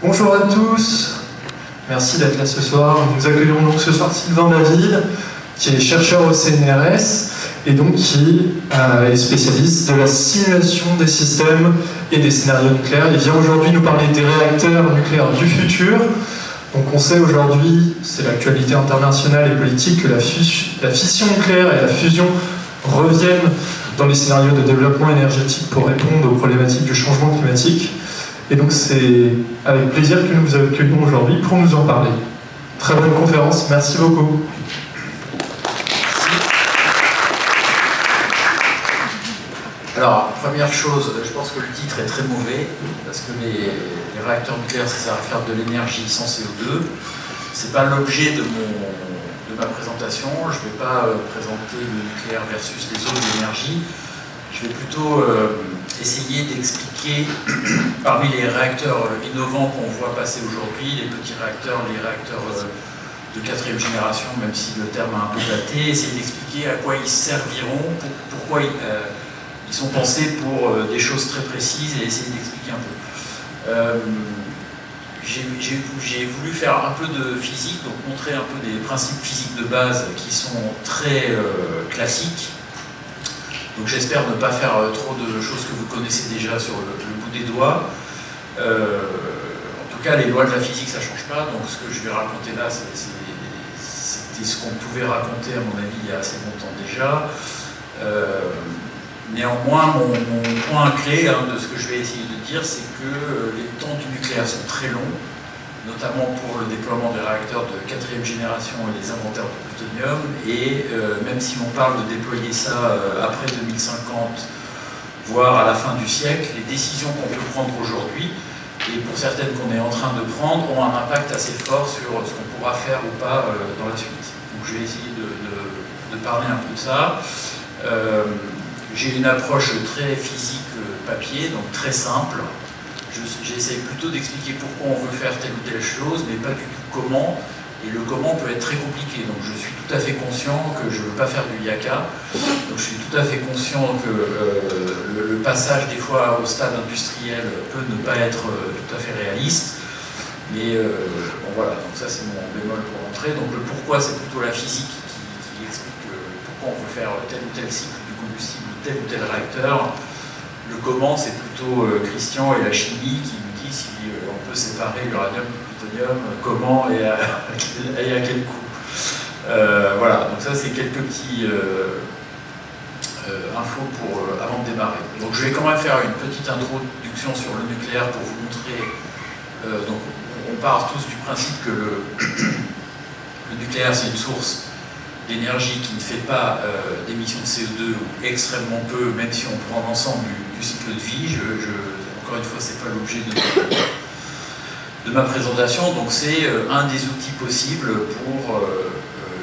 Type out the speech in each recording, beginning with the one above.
Bonjour à tous, merci d'être là ce soir. Nous accueillons donc ce soir Sylvain David, qui est chercheur au CNRS et donc qui est spécialiste de la simulation des systèmes et des scénarios nucléaires. Il vient aujourd'hui nous parler des réacteurs nucléaires du futur. Donc on sait aujourd'hui, c'est l'actualité internationale et politique, que la fission nucléaire et la fusion reviennent dans les scénarios de développement énergétique pour répondre aux problématiques du changement climatique. Et donc c'est avec plaisir que nous vous accueillons aujourd'hui pour nous en parler. Très bonne conférence, merci beaucoup. Alors, première chose, je pense que le titre est très mauvais, parce que les réacteurs nucléaires, ça sert à faire de l'énergie sans CO2. C'est pas l'objet de ma présentation. Je ne vais pas présenter le nucléaire versus les autres énergies. Je vais plutôt essayer d'expliquer, parmi les réacteurs innovants qu'on voit passer aujourd'hui, les petits réacteurs, les réacteurs de 4e génération, même si le terme est un peu daté, essayer d'expliquer à quoi ils serviront, pourquoi ils sont pensés pour des choses très précises, et essayer d'expliquer un peu. J'ai voulu faire un peu de physique, donc montrer un peu des principes physiques de base qui sont très classiques. Donc j'espère ne pas faire trop de choses que vous connaissez déjà sur le bout des doigts. En tout cas, les lois de la physique, ça ne change pas. Donc ce que je vais raconter là, c'était ce qu'on pouvait raconter, à mon avis, il y a assez longtemps déjà. Néanmoins, mon point clé de ce que je vais essayer de dire, c'est que les temps du nucléaire sont très longs, notamment pour le déploiement des réacteurs de 4e génération et les inventaires de plutonium. Et même si on parle de déployer ça après 2050, voire à la fin du siècle, les décisions qu'on peut prendre aujourd'hui, et pour certaines qu'on est en train de prendre, ont un impact assez fort sur ce qu'on pourra faire ou pas dans la suite. Donc je vais essayer de parler un peu de ça. J'ai une approche très physique papier, donc très simple. J'essaie plutôt d'expliquer pourquoi on veut faire telle ou telle chose, mais pas du tout comment. Et le comment peut être très compliqué. Donc je suis tout à fait conscient que je ne veux pas faire du yaka. Donc je suis tout à fait conscient que le passage des fois au stade industriel peut ne pas être tout à fait réaliste. Mais bon voilà, donc ça c'est mon bémol pour rentrer. Donc le pourquoi, c'est plutôt la physique qui explique pourquoi on veut faire tel ou tel cycle du combustible, tel ou tel réacteur. Le comment, c'est plutôt Christian et la chimie qui nous dit si on peut séparer l'uranium du plutonium, comment et à quel coût. Voilà, donc ça c'est quelques petits infos avant de démarrer. Donc je vais quand même faire une petite introduction sur le nucléaire pour vous montrer. Donc on part tous du principe que le nucléaire c'est une source d'énergie qui ne fait pas d'émissions de CO2 ou extrêmement peu, même si on prend l'ensemble du cycle de vie. Encore une fois, ce n'est pas l'objet de ma présentation. Donc c'est un des outils possibles pour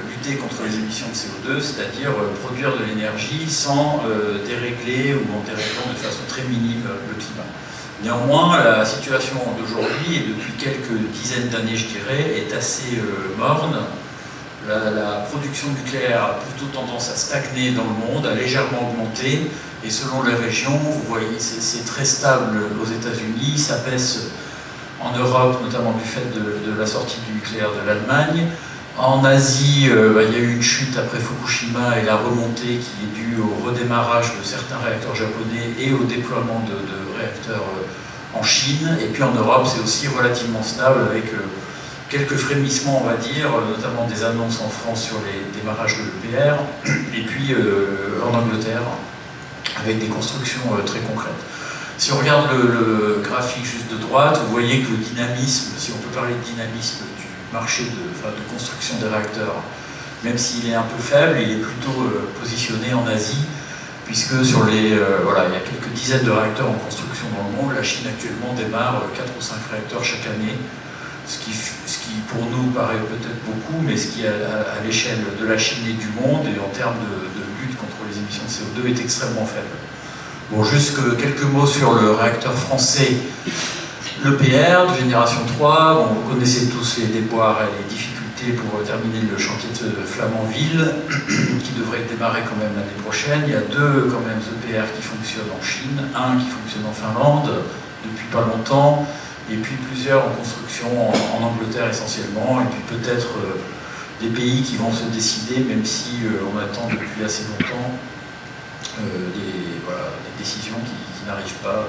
lutter contre les émissions de CO2, c'est-à-dire produire de l'énergie sans dérégler ou en déréglant de façon très minime le climat. Néanmoins, la situation d'aujourd'hui, et depuis quelques dizaines d'années je dirais, est assez morne. La production nucléaire a plutôt tendance à stagner dans le monde, à légèrement augmenter, et selon les régions, vous voyez, c'est très stable aux États-Unis, ça baisse en Europe, notamment du fait de la sortie du nucléaire de l'Allemagne. En Asie, il y a eu une chute après Fukushima et la remontée qui est due au redémarrage de certains réacteurs japonais et au déploiement de réacteurs en Chine. Et puis en Europe, c'est aussi relativement stable avec quelques frémissements, on va dire, notamment des annonces en France sur les démarrages de l'EPR, et puis en Angleterre, avec des constructions très concrètes. Si on regarde le graphique juste de droite, vous voyez que le dynamisme, si on peut parler de dynamisme du marché de construction des réacteurs, même s'il est un peu faible, il est plutôt positionné en Asie, puisque sur voilà, il y a quelques dizaines de réacteurs en construction dans le monde. La Chine actuellement démarre 4 ou 5 réacteurs chaque année, ce qui pour nous paraît peut-être beaucoup, mais ce qui à l'échelle de la Chine et du monde, et en termes de lutte contre les émissions de CO2, est extrêmement faible. Bon, juste quelques mots sur le réacteur français, l'EPR de génération 3. Bon, vous connaissez tous les déboires et les difficultés pour terminer le chantier de Flamanville, qui devrait démarrer quand même l'année prochaine. Il y a 2 quand même EPR qui fonctionnent en Chine, un qui fonctionne en Finlande depuis pas longtemps, et puis plusieurs en construction en Angleterre essentiellement, et puis peut-être des pays qui vont se décider, même si on attend depuis assez longtemps des décisions qui n'arrivent pas.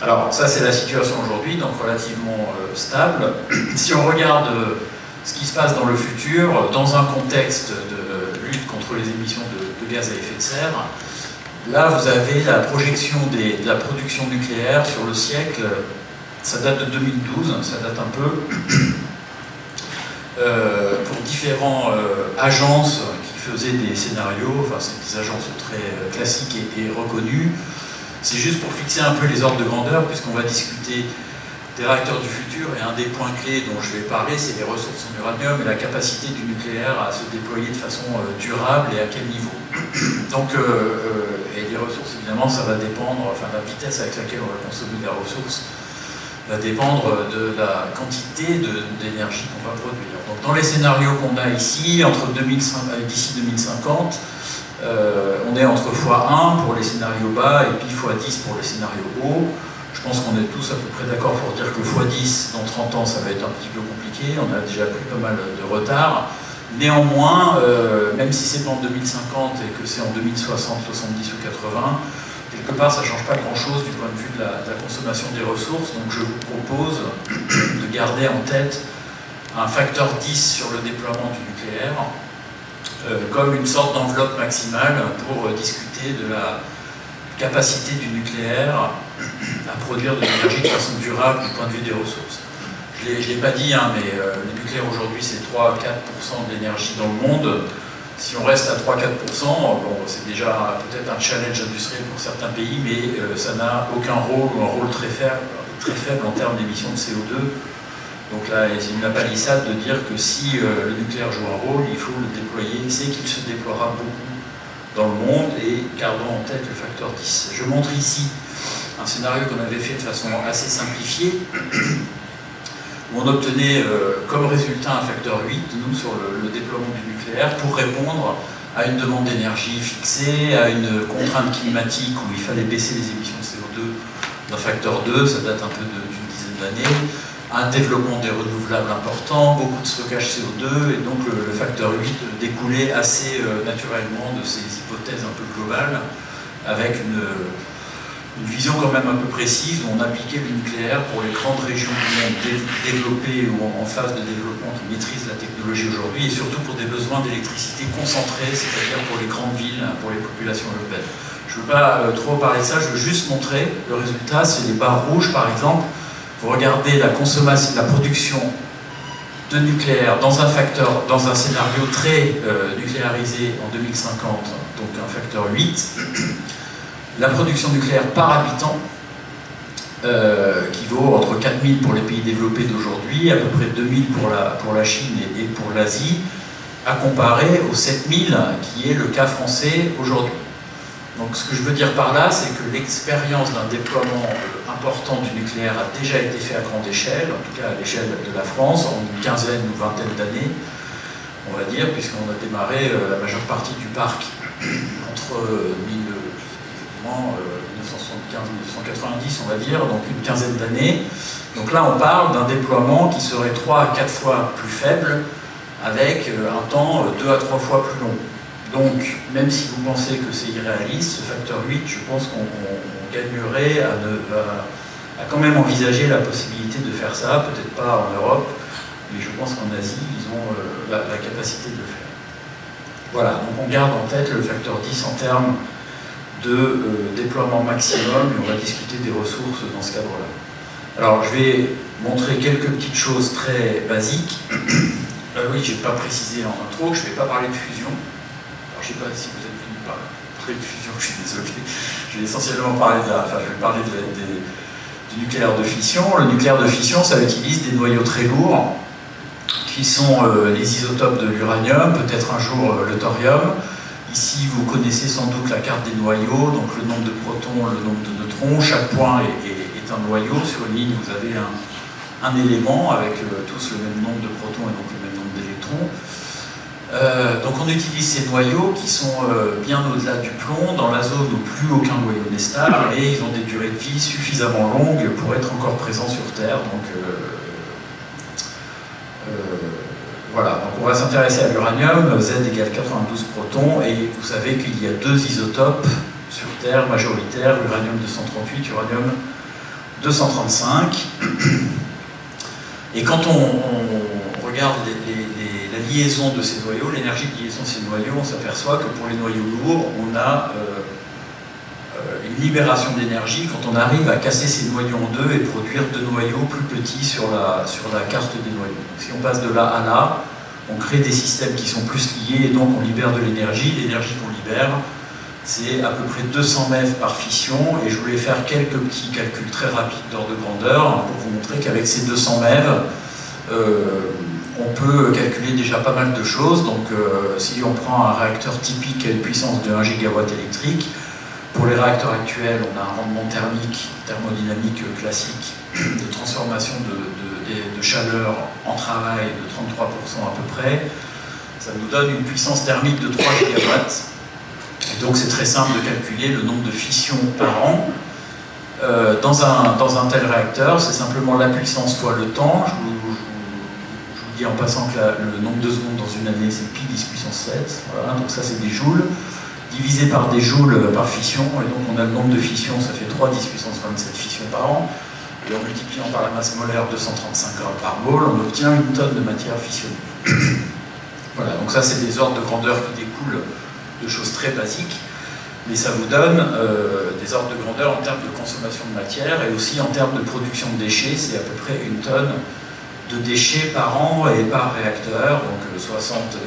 Alors ça c'est la situation aujourd'hui, donc relativement stable. Si on regarde ce qui se passe dans le futur, dans un contexte de lutte contre les émissions de gaz à effet de serre, là vous avez la projection de la production nucléaire sur le siècle, ça date de 2012, ça date un peu, pour différentes agences qui faisaient des scénarios, enfin c'est des agences très classiques et reconnues. C'est juste pour fixer un peu les ordres de grandeur, puisqu'on va discuter des réacteurs du futur, et un des points clés dont je vais parler, c'est les ressources en uranium et la capacité du nucléaire à se déployer de façon durable et à quel niveau. Donc, et les ressources, évidemment, ça va dépendre, enfin la vitesse avec laquelle on va consommer des ressources va dépendre de la quantité d'énergie qu'on va produire. Donc dans les scénarios qu'on a ici, d'ici 2050, on est entre x1 pour les scénarios bas et puis x10 pour les scénarios hauts. Je pense qu'on est tous à peu près d'accord pour dire que x10 dans 30 ans ça va être un petit peu compliqué, on a déjà pris pas mal de retard. Néanmoins, même si c'est pas en 2050 et que c'est en 2060, 70 ou 80, quelque part ça ne change pas grand chose du point de vue de la consommation des ressources, donc je vous propose de garder en tête un facteur 10 sur le déploiement du nucléaire, comme une sorte d'enveloppe maximale pour discuter de la capacité du nucléaire à produire de l'énergie de façon durable du point de vue des ressources. Je ne l'ai pas dit, hein, mais le nucléaire aujourd'hui c'est 3-4% de l'énergie dans le monde. Si on reste à 3-4%, bon, c'est déjà peut-être un challenge industriel pour certains pays, mais ça n'a aucun rôle ou un rôle très faible en termes d'émissions de CO2. Donc là, c'est une palissade de dire que si le nucléaire joue un rôle, il faut le déployer. C'est qu'il se déploiera beaucoup dans le monde, et gardons en tête le facteur 10. Je montre ici un scénario qu'on avait fait de façon assez simplifiée, où on obtenait comme résultat un facteur 8, nous, sur le déploiement du nucléaire, pour répondre à une demande d'énergie fixée, à une contrainte climatique où il fallait baisser les émissions de CO2 d'un facteur 2, ça date un peu d'une dizaine d'années, un développement des renouvelables important, beaucoup de stockage CO2, et donc le facteur 8 découlait assez naturellement de ces hypothèses un peu globales, avec une vision quand même un peu précise, où on appliquait le nucléaire pour les grandes régions du monde développées ou en phase de développement qui maîtrisent la technologie aujourd'hui, et surtout pour des besoins d'électricité concentrés, c'est-à-dire pour les grandes villes, pour les populations urbaines. Je ne veux pas trop parler de ça, je veux juste montrer le résultat, c'est les barres rouges par exemple. Vous regardez la consommation, la production de nucléaire dans un scénario très nucléarisé en 2050, donc un facteur 8, la production nucléaire par habitant, qui vaut entre 4000 pour les pays développés d'aujourd'hui, à peu près 2000 pour la Chine et pour l'Asie, à comparer aux 7000 qui est le cas français aujourd'hui. Donc ce que je veux dire par là, c'est que l'expérience d'un déploiement important du nucléaire a déjà été fait à grande échelle, en tout cas à l'échelle de la France, en une quinzaine ou vingtaine d'années, on va dire, puisqu'on a démarré la majeure partie du parc entre 1975-1990, on va dire, donc une quinzaine d'années. Donc là, on parle d'un déploiement qui serait 3 à 4 fois plus faible, avec un temps 2 à 3 fois plus long. Donc, même si vous pensez que c'est irréaliste, ce facteur 8, je pense qu'on gagnerait à quand même envisager la possibilité de faire ça, peut-être pas en Europe, mais je pense qu'en Asie, ils ont la capacité de le faire. Voilà, donc on garde en tête le facteur 10 en termes de déploiement maximum, et on va discuter des ressources dans ce cadre-là. Alors, je vais montrer quelques petites choses très basiques. Oui, je n'ai pas précisé en intro que je ne vais pas parler de fusion. Je ne sais pas si vous êtes venu parler de fusion, je suis désolé. Je vais essentiellement parler du nucléaire de fission. Le nucléaire de fission, ça utilise des noyaux très lourds, qui sont les isotopes de l'uranium, peut-être un jour le thorium. Ici, vous connaissez sans doute la carte des noyaux, donc le nombre de protons, le nombre de neutrons. Chaque point est un noyau. Sur une ligne, vous avez un élément avec tous le même nombre de protons et donc le même nombre d'électrons. Donc on utilise ces noyaux qui sont bien au-delà du plomb, dans la zone où plus aucun noyau n'est stable, et ils ont des durées de vie suffisamment longues pour être encore présents sur Terre. Donc voilà, donc on va s'intéresser à l'uranium, Z égale 92 protons, et vous savez qu'il y a deux isotopes sur Terre majoritaires, uranium 238, uranium 235. Et quand on regarde la liaison de ces noyaux, l'énergie de liaison de ces noyaux, on s'aperçoit que pour les noyaux lourds, on a une libération d'énergie quand on arrive à casser ces noyaux en deux et produire deux noyaux plus petits sur la carte des noyaux. Si on passe de là à là, on crée des systèmes qui sont plus liés et donc on libère de l'énergie. L'énergie qu'on libère, c'est à peu près 200 MeV par fission, et je voulais faire quelques petits calculs très rapides d'ordre de grandeur pour vous montrer qu'avec ces 200 MeV, on peut calculer déjà pas mal de choses. Donc si on prend un réacteur typique à une puissance de 1 gigawatt électrique, pour les réacteurs actuels, on a un rendement thermique, thermodynamique classique de transformation de chaleur en travail de 33% à peu près. Ça nous donne une puissance thermique de 3 gigawatts. Et donc c'est très simple de calculer le nombre de fissions par an. Dans un tel réacteur, c'est simplement la puissance fois le temps. Je vous dis en passant que le nombre de secondes dans une année, c'est pi 10 puissance 7. Voilà, donc ça c'est des joules. Divisé par des joules par fission, et donc on a le nombre de fissions, ça fait 3 10 puissance 27 fissions par an. Et en multipliant par la masse molaire 235 grammes par mole, on obtient une tonne de matière fissionnée. Voilà, donc ça c'est des ordres de grandeur qui découlent de choses très basiques, mais ça vous donne des ordres de grandeur en termes de consommation de matière et aussi en termes de production de déchets. C'est à peu près une tonne de déchets par an et par réacteur, donc 60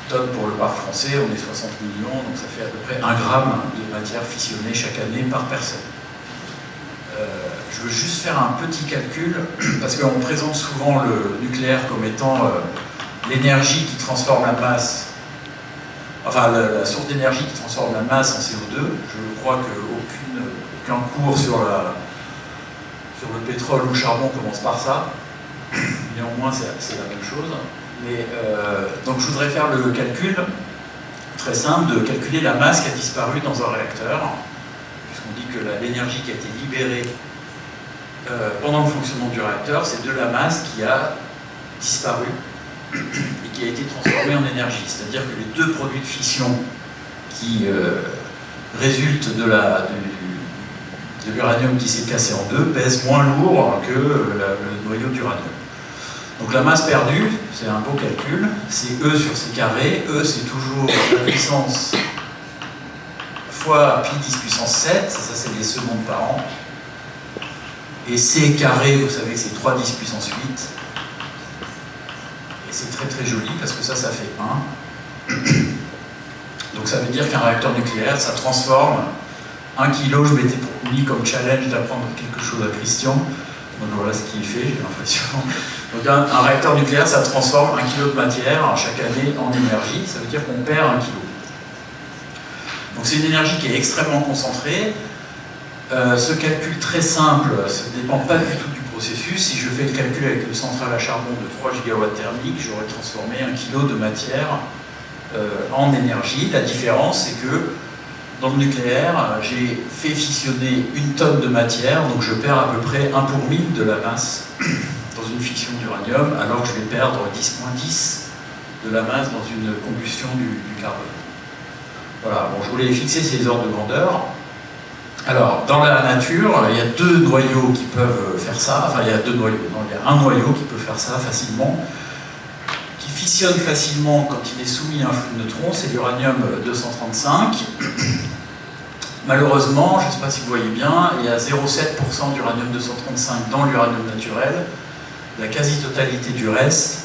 tonnes pour le parc français, on est 60 millions, donc ça fait à peu près 1 gramme de matière fissionnée chaque année par personne. Je veux juste faire un petit calcul, parce qu'on présente souvent le nucléaire comme étant l'énergie qui transforme la masse, enfin la source d'énergie qui transforme la masse en CO2. Je crois qu'aucun cours sur le pétrole ou le charbon commence par ça. Néanmoins, c'est la même chose. Mais, donc je voudrais faire le calcul très simple de calculer la masse qui a disparu dans un réacteur, puisqu'on dit que l'énergie qui a été libérée pendant le fonctionnement du réacteur, c'est de la masse qui a disparu et qui a été transformée en énergie. C'est-à-dire que les deux produits de fission qui résultent de l'uranium qui s'est cassé en deux pèsent moins lourd que le noyau d'uranium. Donc la masse perdue, c'est un beau calcul, c'est E sur C carré. E, c'est toujours la puissance fois pi 10 puissance 7, ça c'est les secondes par an. Et C carré, vous savez que c'est 3 10 puissance 8. Et c'est très très joli parce que ça fait 1. Donc ça veut dire qu'un réacteur nucléaire, ça transforme 1 kg. Je m'étais mis comme challenge d'apprendre quelque chose à Christian. Donc voilà ce qui est fait, j'ai l'impression. Donc un réacteur nucléaire, ça transforme 1 kg de matière chaque année en énergie. Ça veut dire qu'on perd 1 kg. Donc c'est une énergie qui est extrêmement concentrée. Ce calcul très simple, ça ne dépend pas du tout du processus. Si je fais le calcul avec une centrale à charbon de 3 gigawatts thermiques, j'aurais transformé 1 kg de matière en énergie. La différence, c'est que dans le nucléaire, j'ai fait fissionner 1 tonne de matière, donc je perds à peu près 1 pour 1000 de la masse dans une fission d'uranium, alors que je vais perdre 10-10 de la masse dans une combustion du carbone. Voilà, bon, je voulais fixer ces ordres de grandeur. Alors, dans la nature, il y a 2 noyaux qui peuvent faire ça, enfin il y a 2 noyaux, non, il y a un noyau qui peut faire ça facilement, qui fissionne facilement quand il est soumis à un flux de neutrons, c'est l'uranium 235. Malheureusement, je ne sais pas si vous voyez bien, il y a 0,7% d'uranium 235 dans l'uranium naturel. La quasi-totalité du reste,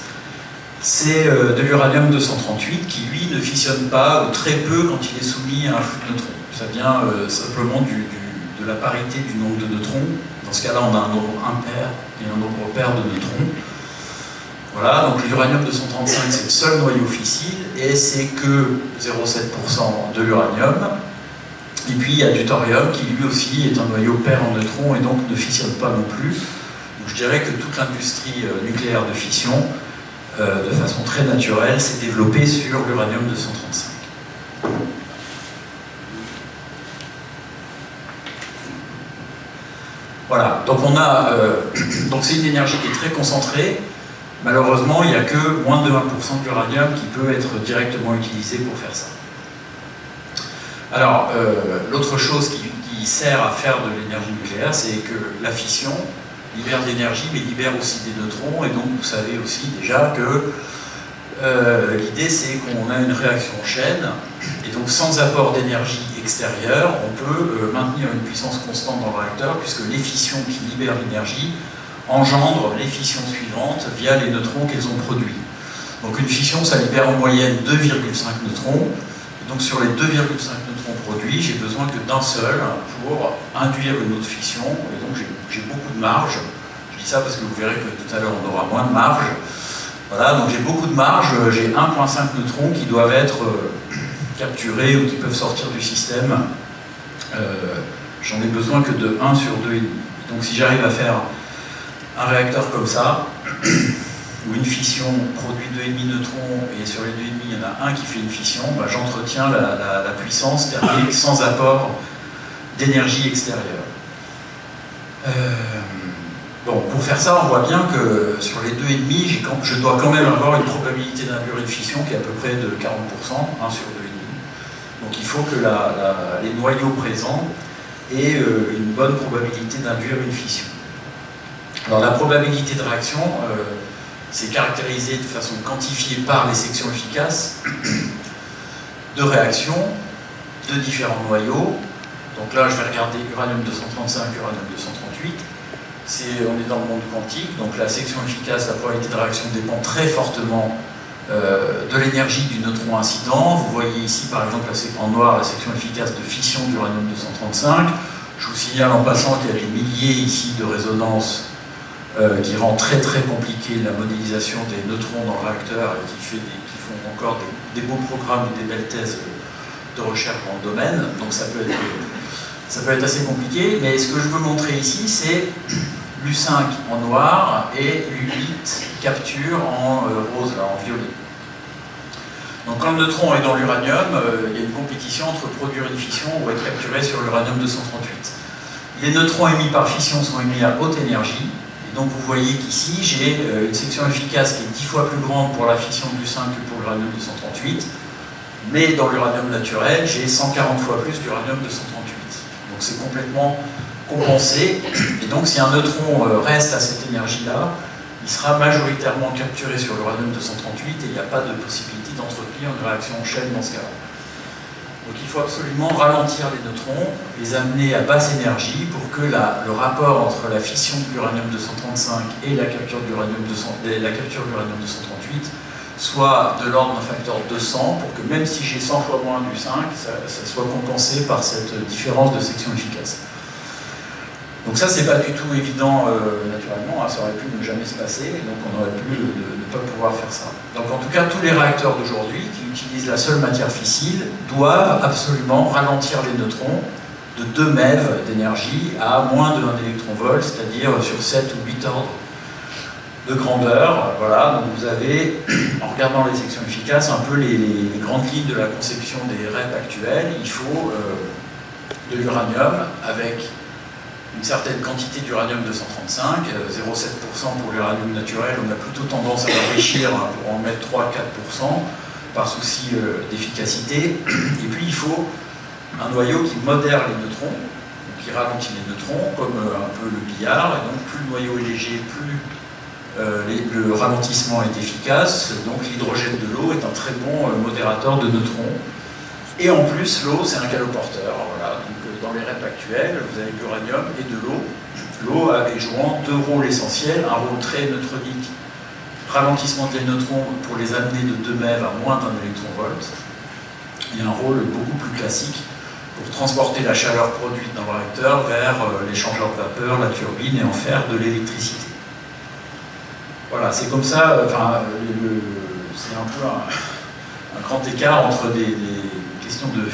c'est de l'uranium 238 qui, lui, ne fissionne pas ou très peu quand il est soumis à un flux de neutrons. Ça vient simplement de la parité du nombre de neutrons. Dans ce cas-là, on a un nombre impair et un nombre pair de neutrons. Voilà, donc l'uranium 235, c'est le seul noyau fissile, et c'est que 0,7% de l'uranium. Et puis il y a du thorium qui lui aussi est un noyau pair en neutrons et donc ne fissionne pas non plus. Donc je dirais que toute l'industrie nucléaire de fission de façon très naturelle, s'est développé sur l'uranium-235. Voilà, donc donc c'est une énergie qui est très concentrée. Malheureusement, il n'y a que moins de 1% de l'uranium qui peut être directement utilisé pour faire ça. Alors, l'autre chose qui sert à faire de l'énergie nucléaire, c'est que la fission libère de l'énergie, mais libère aussi des neutrons, et donc vous savez aussi déjà que l'idée c'est qu'on a une réaction en chaîne, et donc sans apport d'énergie extérieure, on peut maintenir une puissance constante dans le réacteur, puisque les fissions qui libèrent l'énergie engendrent les fissions suivantes via les neutrons qu'elles ont produits. Donc une fission, ça libère en moyenne 2,5 neutrons, et donc sur les 2,5 neutrons produits, j'ai besoin que d'un seul pour induire une autre fission, et donc j'ai beaucoup de marge. Je dis ça parce que vous verrez que tout à l'heure on aura moins de marge. Voilà, donc j'ai beaucoup de marge, j'ai 1,5 neutrons qui doivent être capturés ou qui peuvent sortir du système. J'en ai besoin que de 1 sur 2,5. Donc si j'arrive à faire un réacteur comme ça, où une fission produit 2,5 neutrons, et sur les 2,5 il y en a un qui fait une fission, bah, j'entretiens la puissance thermique sans apport d'énergie extérieure. Bon, pour faire ça, on voit bien que sur les 2,5, je dois quand même avoir une probabilité d'induire une fission qui est à peu près de 40%, 1 sur 2,5. Donc il faut que les noyaux présents aient une bonne probabilité d'induire une fission. Alors la probabilité de réaction, c'est caractérisé de façon quantifiée par les sections efficaces de réaction de différents noyaux. Donc là, je vais regarder uranium-235, uranium-238. On est dans le monde quantique, donc la section efficace, la probabilité de réaction dépend très fortement de l'énergie du neutron incident. Vous voyez ici par exemple en noir la section efficace de fission d'uranium-235. Je vous signale en passant qu'il y a des milliers ici de résonances qui rend très très compliqué la modélisation des neutrons dans le réacteur et qui font encore des beaux programmes et des belles thèses de recherche dans le domaine. Donc ça peut être assez compliqué, mais ce que je veux montrer ici, c'est l'U5 en noir et l'U8 capture en rose, là, en violet. Donc quand le neutron est dans l'uranium, il y a une compétition entre produire une fission ou être capturé sur l'uranium-238. Les neutrons émis par fission sont émis à haute énergie, et donc vous voyez qu'ici j'ai une section efficace qui est 10 fois plus grande pour la fission de l'U5 que pour l'uranium-238, mais dans l'uranium naturel, j'ai 140 fois plus d'uranium-238. Donc c'est complètement compensé, et donc si un neutron reste à cette énergie-là, il sera majoritairement capturé sur l'uranium-238 et il n'y a pas de possibilité d'entretenir une réaction en chaîne dans ce cas-là. Donc il faut absolument ralentir les neutrons, les amener à basse énergie pour que le rapport entre la fission de l'uranium-235 et la capture de l'uranium-238 soit de l'ordre d'un facteur 200 pour que même si j'ai 100 fois moins d'U5, ça soit compensé par cette différence de section efficace. Donc ça, c'est pas du tout évident naturellement, hein, ça aurait pu ne jamais se passer, et donc on aurait pu ne pas pouvoir faire ça. Donc en tout cas, tous les réacteurs d'aujourd'hui qui utilisent la seule matière fissile doivent absolument ralentir les neutrons de 2 MeV d'énergie à moins de 1 électronvolt, c'est-à-dire sur 7 ou 8 ordres de grandeur. Voilà, donc vous avez, en regardant les sections efficaces, un peu les grandes lignes de la conception des REP actuels. Il faut de l'uranium avec une certaine quantité d'uranium-235, 0,7% pour l'uranium naturel. On a plutôt tendance à l'enrichir pour en mettre 3-4% par souci d'efficacité. Et puis il faut un noyau qui modère les neutrons, qui ralentit les neutrons, comme un peu le billard. Et donc plus le noyau est léger, plus le ralentissement est efficace. Donc l'hydrogène de l'eau est un très bon modérateur de neutrons. Et en plus, l'eau, c'est un caloporteur. Voilà. Donc, dans les REP actuels, vous avez de l'uranium et de l'eau. L'eau est jouant 2 rôles essentiels, un rôle très neutronique, ralentissement des neutrons pour les amener de 2 MeV à moins d'1 électronvolt, et un rôle beaucoup plus classique pour transporter la chaleur produite dans le réacteur vers l'échangeur de vapeur, la turbine, et en faire de l'électricité. Voilà, c'est comme ça, c'est un peu un grand écart entre des questions de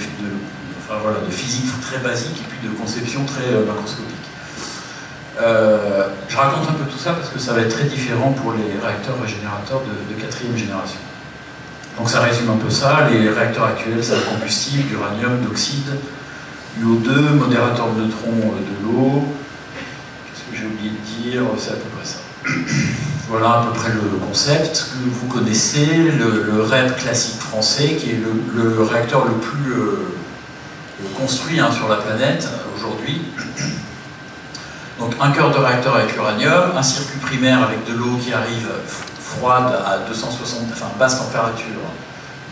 physique très basique et puis de conception très macroscopique. Je raconte un peu tout ça parce que ça va être très différent pour les réacteurs régénérateurs de 4e génération. Donc ça résume un peu ça. Les réacteurs actuels, c'est le combustible, d'uranium, d'oxyde, UO2, modérateur de neutrons de l'eau. Qu'est-ce que j'ai oublié de dire? C'est à peu près ça. Voilà à peu près le concept que vous connaissez, le REP classique français, qui est le réacteur le plus construit sur la planète aujourd'hui. Donc un cœur de réacteur avec l'uranium, un circuit primaire avec de l'eau qui arrive froide à 260, enfin basse température,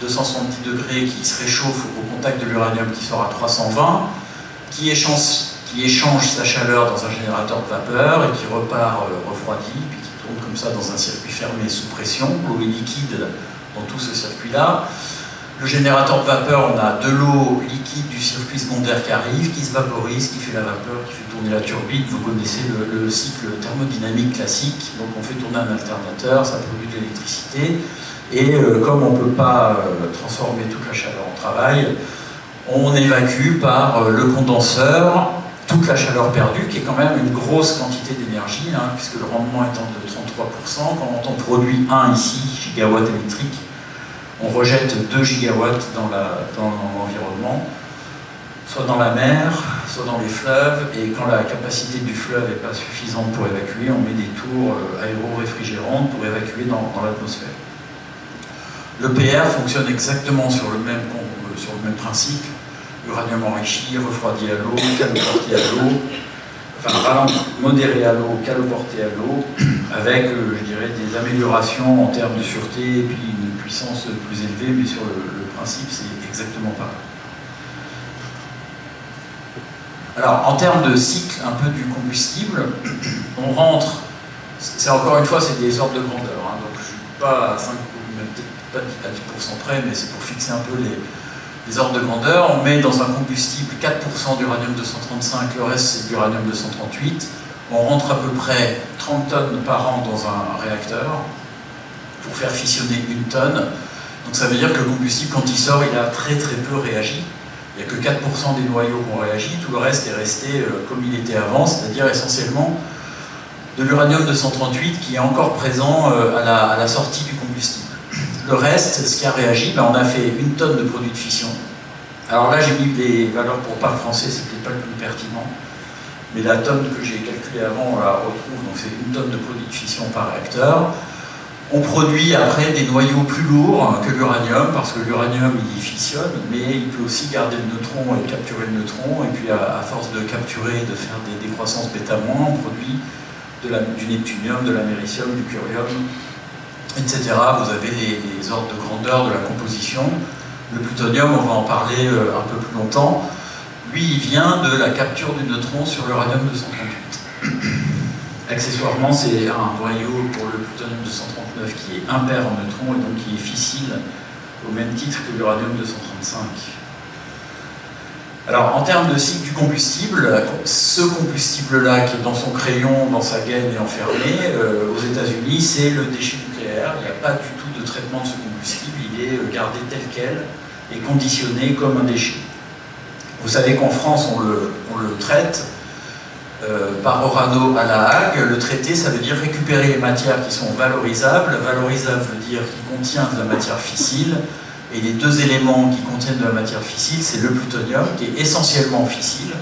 270 degrés, qui se réchauffe au contact de l'uranium qui sort à 320, qui échange sa chaleur dans un générateur de vapeur et qui repart refroidi, puis qui tourne comme ça dans un circuit fermé sous pression. L'eau est liquide dans tout ce circuit-là. Le générateur de vapeur, on a de l'eau liquide du circuit secondaire qui arrive, qui se vaporise, qui fait la vapeur, qui fait tourner la turbine. Vous connaissez le cycle thermodynamique classique. Donc on fait tourner un alternateur, ça produit de l'électricité. Et comme on ne peut pas transformer toute la chaleur en travail, on évacue par le condenseur toute la chaleur perdue, qui est quand même une grosse quantité d'énergie, puisque le rendement étant de 33%, quand on produit 1 ici, gigawatt électrique, on rejette 2 gigawatts dans l'environnement, soit dans la mer, soit dans les fleuves, et quand la capacité du fleuve n'est pas suffisante pour évacuer, on met des tours aéro-réfrigérantes pour évacuer dans l'atmosphère. Le PR fonctionne exactement sur le même principe, uranium enrichi, refroidi à l'eau, caloporté à l'eau, enfin modéré à l'eau, caloporté à l'eau, avec, je dirais, des améliorations en termes de sûreté et puis une puissance plus élevée, mais sur le principe, c'est exactement pareil. Alors, en termes de cycle un peu du combustible, on rentre, c'est encore une fois, c'est des ordres de grandeur, donc je ne suis pas à 5, même peut-être pas à 10% près, mais c'est pour fixer un peu les ordres de grandeur. On met dans un combustible 4% d'uranium-235, le reste c'est de l'uranium-238. On rentre à peu près 30 tonnes par an dans un réacteur pour faire fissionner 1 tonne. Donc ça veut dire que le combustible, quand il sort, il a très très peu réagi. Il n'y a que 4% des noyaux qui ont réagi, tout le reste est resté comme il était avant, c'est-à-dire essentiellement de l'uranium-238 qui est encore présent à la sortie du combustible. Le reste, ce qui a réagi, on a fait 1 tonne de produits de fission. Alors là, j'ai mis des valeurs pour parc français, c'est peut-être pas le plus pertinent, mais la tonne que j'ai calculée avant, on la retrouve, donc c'est 1 tonne de produits de fission par réacteur. On produit après des noyaux plus lourds que l'uranium, parce que l'uranium, il fissionne, mais il peut aussi garder le neutron et capturer le neutron, et puis à force de capturer et de faire des décroissances bêta-moins, on produit du neptunium, de l'américium, du curium, etc. Vous avez les ordres de grandeur de la composition. Le plutonium, on va en parler un peu plus longtemps. Lui, il vient de la capture du neutron sur l'uranium-238. Accessoirement, c'est un noyau pour le plutonium-239 qui est impair en neutrons et donc qui est fissile au même titre que l'uranium-235. Alors, en termes de cycle du combustible, ce combustible-là qui est dans son crayon, dans sa gaine et enfermé, aux États-Unis, c'est le déchet nucléaire. Il n'y a pas du tout de traitement de ce combustible, il est gardé tel quel et conditionné comme un déchet. Vous savez qu'en France, on le traite par Orano à La Hague. Le traiter, ça veut dire récupérer les matières qui sont valorisables. Valorisable veut dire qui contient de la matière fissile. Et les 2 éléments qui contiennent de la matière fissile, c'est le plutonium, qui est essentiellement fissile,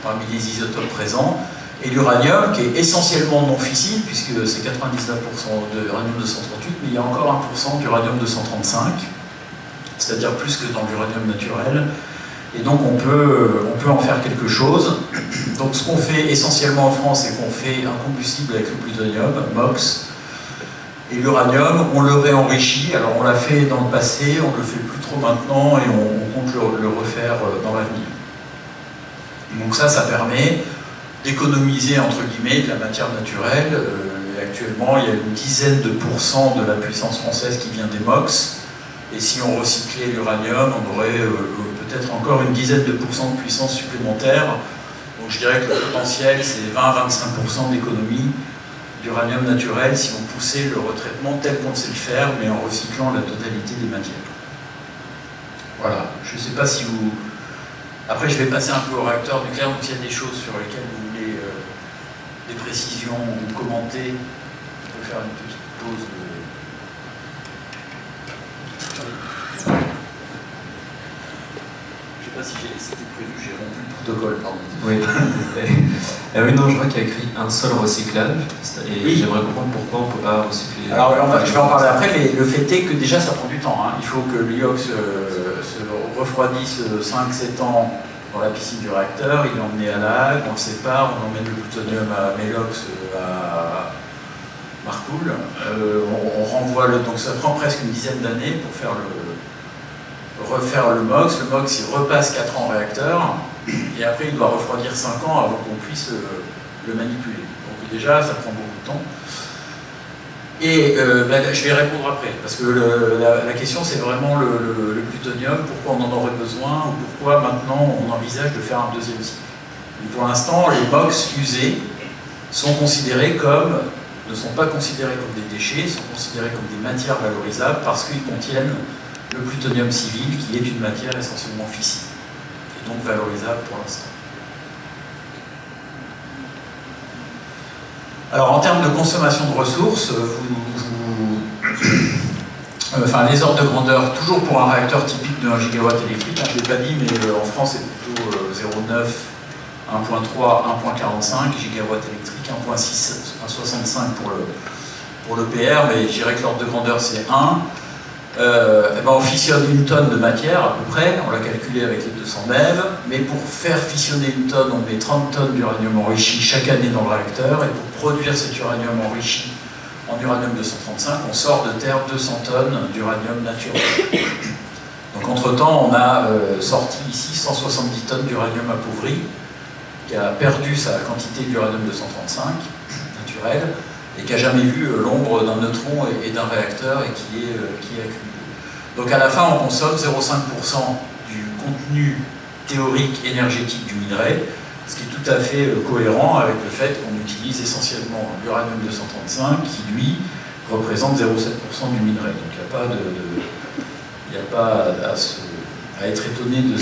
parmi les isotopes présents, et l'uranium, qui est essentiellement non fissile, puisque c'est 99% d'uranium-238, mais il y a encore 1% d'uranium-235, c'est-à-dire plus que dans l'uranium naturel. Et donc on peut en faire quelque chose. Donc ce qu'on fait essentiellement en France, c'est qu'on fait un combustible avec le plutonium, MOX, et l'uranium, on le réenrichit. Alors on l'a fait dans le passé, on ne le fait plus trop maintenant, et on compte le refaire dans l'avenir. Donc ça permet d'économiser, entre guillemets, de la matière naturelle. Actuellement, il y a une dizaine de pourcents de la puissance française qui vient des MOX. Et si on recyclait l'uranium, on aurait peut-être encore une dizaine de pourcents de puissance supplémentaire. Donc je dirais que le potentiel, c'est 20-25% d'économie d'uranium naturel si on poussait le retraitement tel qu'on sait le faire, mais en recyclant la totalité des matières. Voilà, je ne sais pas si vous... Après, je vais passer un peu au réacteur nucléaire, donc il y a des choses sur lesquelles vous voulez des précisions ou commenter, on peut faire une petite pause. Je ne sais pas si c'était prévu, j'ai rompu le protocole, pardon. Oui, oui, non, je vois qu'il y a écrit un seul recyclage, et oui. J'aimerais comprendre pourquoi on ne peut pas recycler. Alors, je vais en parler après, mais le fait est que déjà ça prend du temps. Hein. Il faut que l'IOX se refroidisse 5-7 ans dans la piscine du réacteur, il est emmené à La Hague, on le sépare, on emmène le plutonium à Melox à Marcoule, on renvoie donc ça prend presque une dizaine d'années pour faire refaire le MOX. Le MOX il repasse 4 ans en réacteur et après il doit refroidir 5 ans avant qu'on puisse le manipuler. Donc déjà ça prend beaucoup de temps. Et je vais répondre après, parce que la question c'est vraiment le plutonium, pourquoi on en aurait besoin, ou pourquoi maintenant on envisage de faire un deuxième cycle. Et pour l'instant, les MOX usés ne sont pas considérés comme des déchets, sont considérés comme des matières valorisables parce qu'ils contiennent le plutonium civil, qui est une matière essentiellement fissile, et donc valorisable pour l'instant. Alors en termes de consommation de ressources, les ordres de grandeur, toujours pour un réacteur typique de 1 gigawatt électrique, je ne l'ai pas dit, mais en France c'est plutôt 0,9, 1,3, 1,45 gigawatts électriques, 1,6, 1,65 pour l'EPR, mais je dirais que l'ordre de grandeur c'est 1. On fissionne 1 tonne de matière à peu près, on l'a calculé avec les 200 MeV, mais pour faire fissionner 1 tonne, on met 30 tonnes d'uranium enrichi chaque année dans le réacteur, et pour produire cet uranium enrichi en uranium 235, on sort de terre 200 tonnes d'uranium naturel. Donc entre-temps, on a sorti ici 170 tonnes d'uranium appauvri, qui a perdu sa quantité d'uranium 235 naturel, et qui n'a jamais vu l'ombre d'un neutron et d'un réacteur et qui est accumulé. Donc à la fin, on consomme 0,5% du contenu théorique énergétique du minerai, ce qui est tout à fait cohérent avec le fait qu'on utilise essentiellement l'uranium 235 qui, lui, représente 0,7% du minerai. Donc il n'y a pas à être étonné de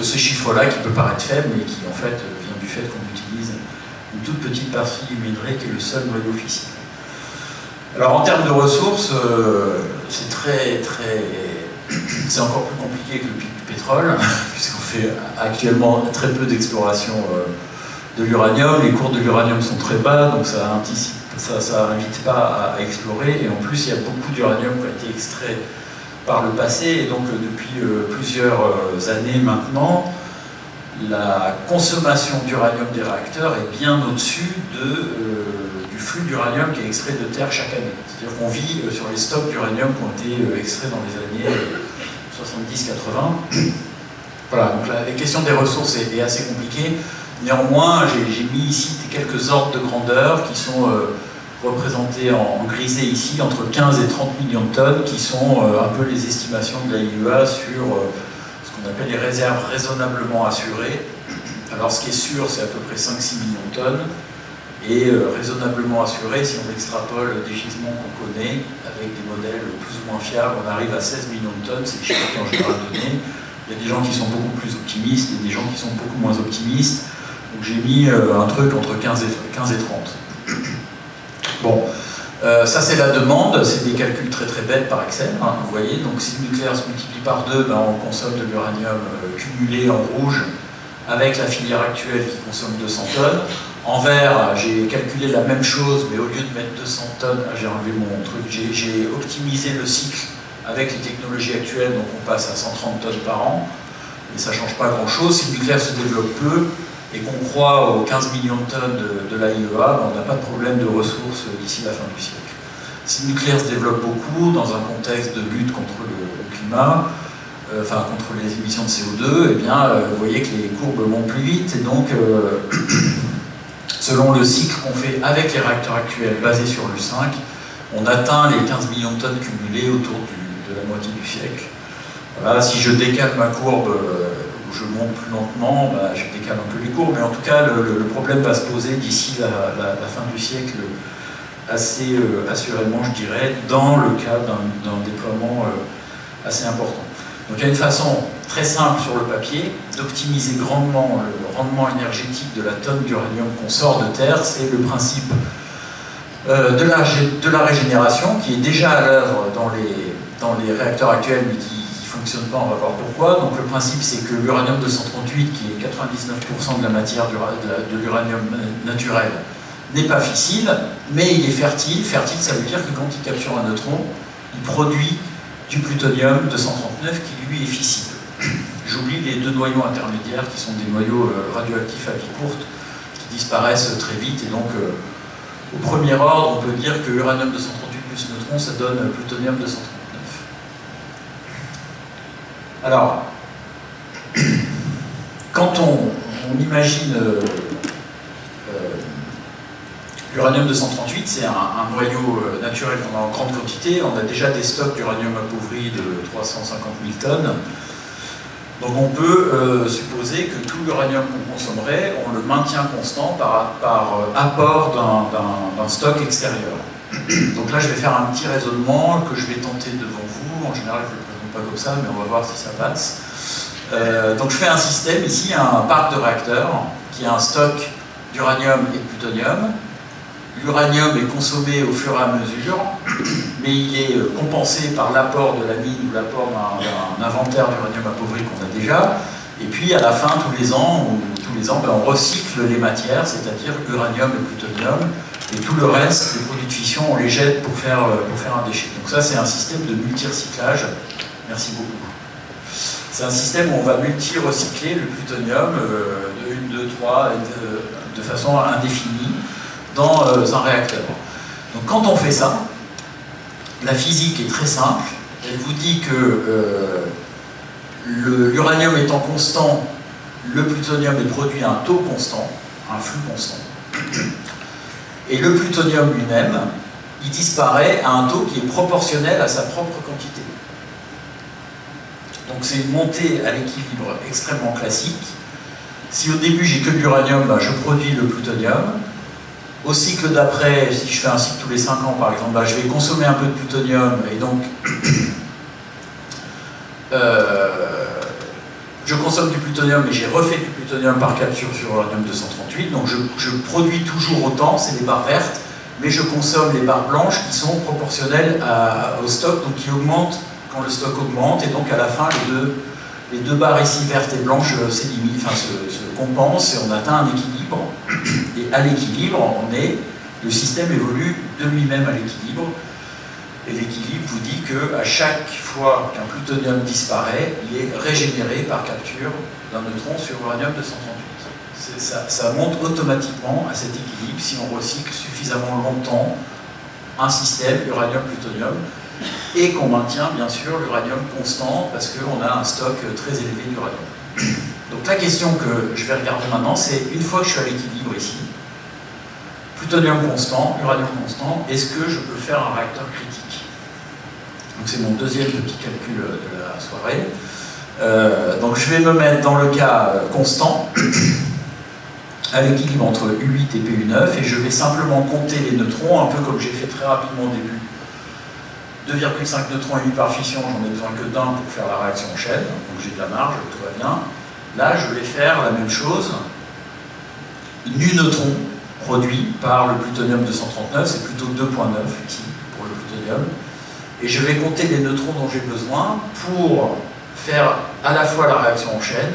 ce chiffre-là qui peut paraître faible, mais qui en fait vient du fait qu'on utilise une toute petite partie du minerai qui est le seul noyau fissile. Alors en termes de ressources, c'est encore plus compliqué que le pic du pétrole, puisqu'on fait actuellement très peu d'exploration de l'uranium. Les cours de l'uranium sont très bas, donc ça n'invite pas à explorer. Et en plus, il y a beaucoup d'uranium qui a été extrait par le passé, et donc depuis plusieurs années maintenant, la consommation d'uranium des réacteurs est bien au-dessus du flux d'uranium qui est extrait de terre chaque année. C'est-à-dire qu'on vit sur les stocks d'uranium qui ont été extraits dans les années 70-80. Voilà, donc la question des ressources est assez compliquée. Néanmoins, j'ai mis ici quelques ordres de grandeur qui sont représentés en grisé ici, entre 15 et 30 millions de tonnes, qui sont un peu les estimations de l'AIEA sur ce qu'on appelle les réserves raisonnablement assurées. Alors ce qui est sûr, c'est à peu près 5-6 millions de tonnes, et raisonnablement assuré, si on extrapole des gisements qu'on connaît, avec des modèles plus ou moins fiables, on arrive à 16 millions de tonnes, c'est les chiffres qui en général donnés. Il y a des gens qui sont beaucoup plus optimistes et des gens qui sont beaucoup moins optimistes. Donc j'ai mis un truc entre 15 et 30. Bon, ça c'est la demande, c'est des calculs très très bêtes par Excel, hein, vous voyez. Donc si le nucléaire se multiplie par 2, on consomme de l'uranium cumulé en rouge, avec la filière actuelle qui consomme 200 tonnes. En vert, j'ai calculé la même chose, mais au lieu de mettre 200 tonnes, j'ai enlevé mon truc, j'ai optimisé le cycle avec les technologies actuelles, donc on passe à 130 tonnes par an, et ça ne change pas grand-chose. Si le nucléaire se développe peu, et qu'on croit aux 15 millions de tonnes de l'AIEA, on n'a pas de problème de ressources d'ici la fin du siècle. Si le nucléaire se développe beaucoup, dans un contexte de lutte contre le climat, contre les émissions de CO2, eh bien, vous voyez que les courbes montent plus vite, et donc, selon le cycle qu'on fait avec les réacteurs actuels basés sur l'U5, on atteint les 15 millions de tonnes cumulées autour de la moitié du siècle. Voilà, si je décale ma courbe, où je monte plus lentement, je décale un peu les courbes, mais en tout cas, le problème va se poser d'ici la fin du siècle, assez assurément, je dirais, dans le cadre d'un déploiement assez important. Donc il y a une façon très simple sur le papier d'optimiser grandement le rendement énergétique de la tonne d'uranium qu'on sort de terre, c'est le principe de la régénération qui est déjà à l'œuvre dans les réacteurs actuels mais qui ne fonctionne pas, on va voir pourquoi. Donc le principe c'est que l'uranium 238 qui est 99% de la matière de l'uranium naturel n'est pas fissile, mais il est fertile. Fertile, ça veut dire que quand il capture un neutron, il produit du plutonium 239 qui lui est fissile. J'oublie les deux noyaux intermédiaires qui sont des noyaux radioactifs à vie courte qui disparaissent très vite et donc au premier ordre on peut dire que uranium 238 plus neutron ça donne plutonium 239. Alors quand on imagine l'uranium 238 c'est un noyau naturel qu'on a en grande quantité, on a déjà des stocks d'uranium appauvri de 350 000 tonnes. Donc on peut supposer que tout l'uranium qu'on consommerait, on le maintient constant par apport d'un stock extérieur. Donc là je vais faire un petit raisonnement que je vais tenter devant vous. En général je ne le présente pas comme ça, mais on va voir si ça passe. Donc je fais un système ici, un parc de réacteurs qui a un stock d'uranium et de plutonium. L'uranium est consommé au fur et à mesure, mais il est compensé par l'apport de la mine ou l'apport d'un inventaire d'uranium appauvri qu'on a déjà. Et puis à la fin, tous les ans, ben, on recycle les matières, c'est-à-dire uranium et plutonium, et tout le reste, les produits de fission, on les jette pour faire un déchet. Donc ça, c'est un système de multi-recyclage. Merci beaucoup. C'est un système où on va multi-recycler le plutonium de 1, 2, 3, de façon indéfinie, dans un réacteur. Donc quand on fait ça, la physique est très simple. Elle vous dit que l'uranium étant constant, le plutonium est produit à un taux constant, un flux constant. Et le plutonium lui-même, il disparaît à un taux qui est proportionnel à sa propre quantité. Donc c'est une montée à l'équilibre extrêmement classique. Si au début j'ai que de l'uranium, ben, je produis le plutonium. Au cycle d'après, si je fais un cycle tous les 5 ans par exemple, bah, je vais consommer un peu de plutonium et donc je consomme du plutonium et j'ai refait du plutonium par capture sur uranium 238, donc je produis toujours autant, c'est les barres vertes, mais je consomme les barres blanches qui sont proportionnelles au stock, donc qui augmentent quand le stock augmente, et donc à la fin les deux barres ici vertes et blanches se compensent et on atteint un équilibre. Et à l'équilibre, le système évolue de lui-même à l'équilibre. Et l'équilibre vous dit qu'à chaque fois qu'un plutonium disparaît, il est régénéré par capture d'un neutron sur uranium 238. Ça monte automatiquement à cet équilibre si on recycle suffisamment longtemps un système uranium-plutonium et qu'on maintient bien sûr l'uranium constant parce qu'on a un stock très élevé d'uranium. Donc la question que je vais regarder maintenant, c'est une fois que je suis à l'équilibre ici, plutonium constant, uranium constant, est-ce que je peux faire un réacteur critique? Donc c'est mon deuxième petit calcul de la soirée. Donc je vais me mettre dans le cas constant, à l'équilibre entre U8 et PU9, et je vais simplement compter les neutrons, un peu comme j'ai fait très rapidement au début. 2,5 neutrons émis par fission, j'en ai besoin que d'un pour faire la réaction en chaîne, donc j'ai de la marge, tout va bien. Là, je vais faire la même chose. Nu neutron produit par le plutonium 239, c'est plutôt 2,9 ici pour le plutonium. Et je vais compter les neutrons dont j'ai besoin pour faire à la fois la réaction en chaîne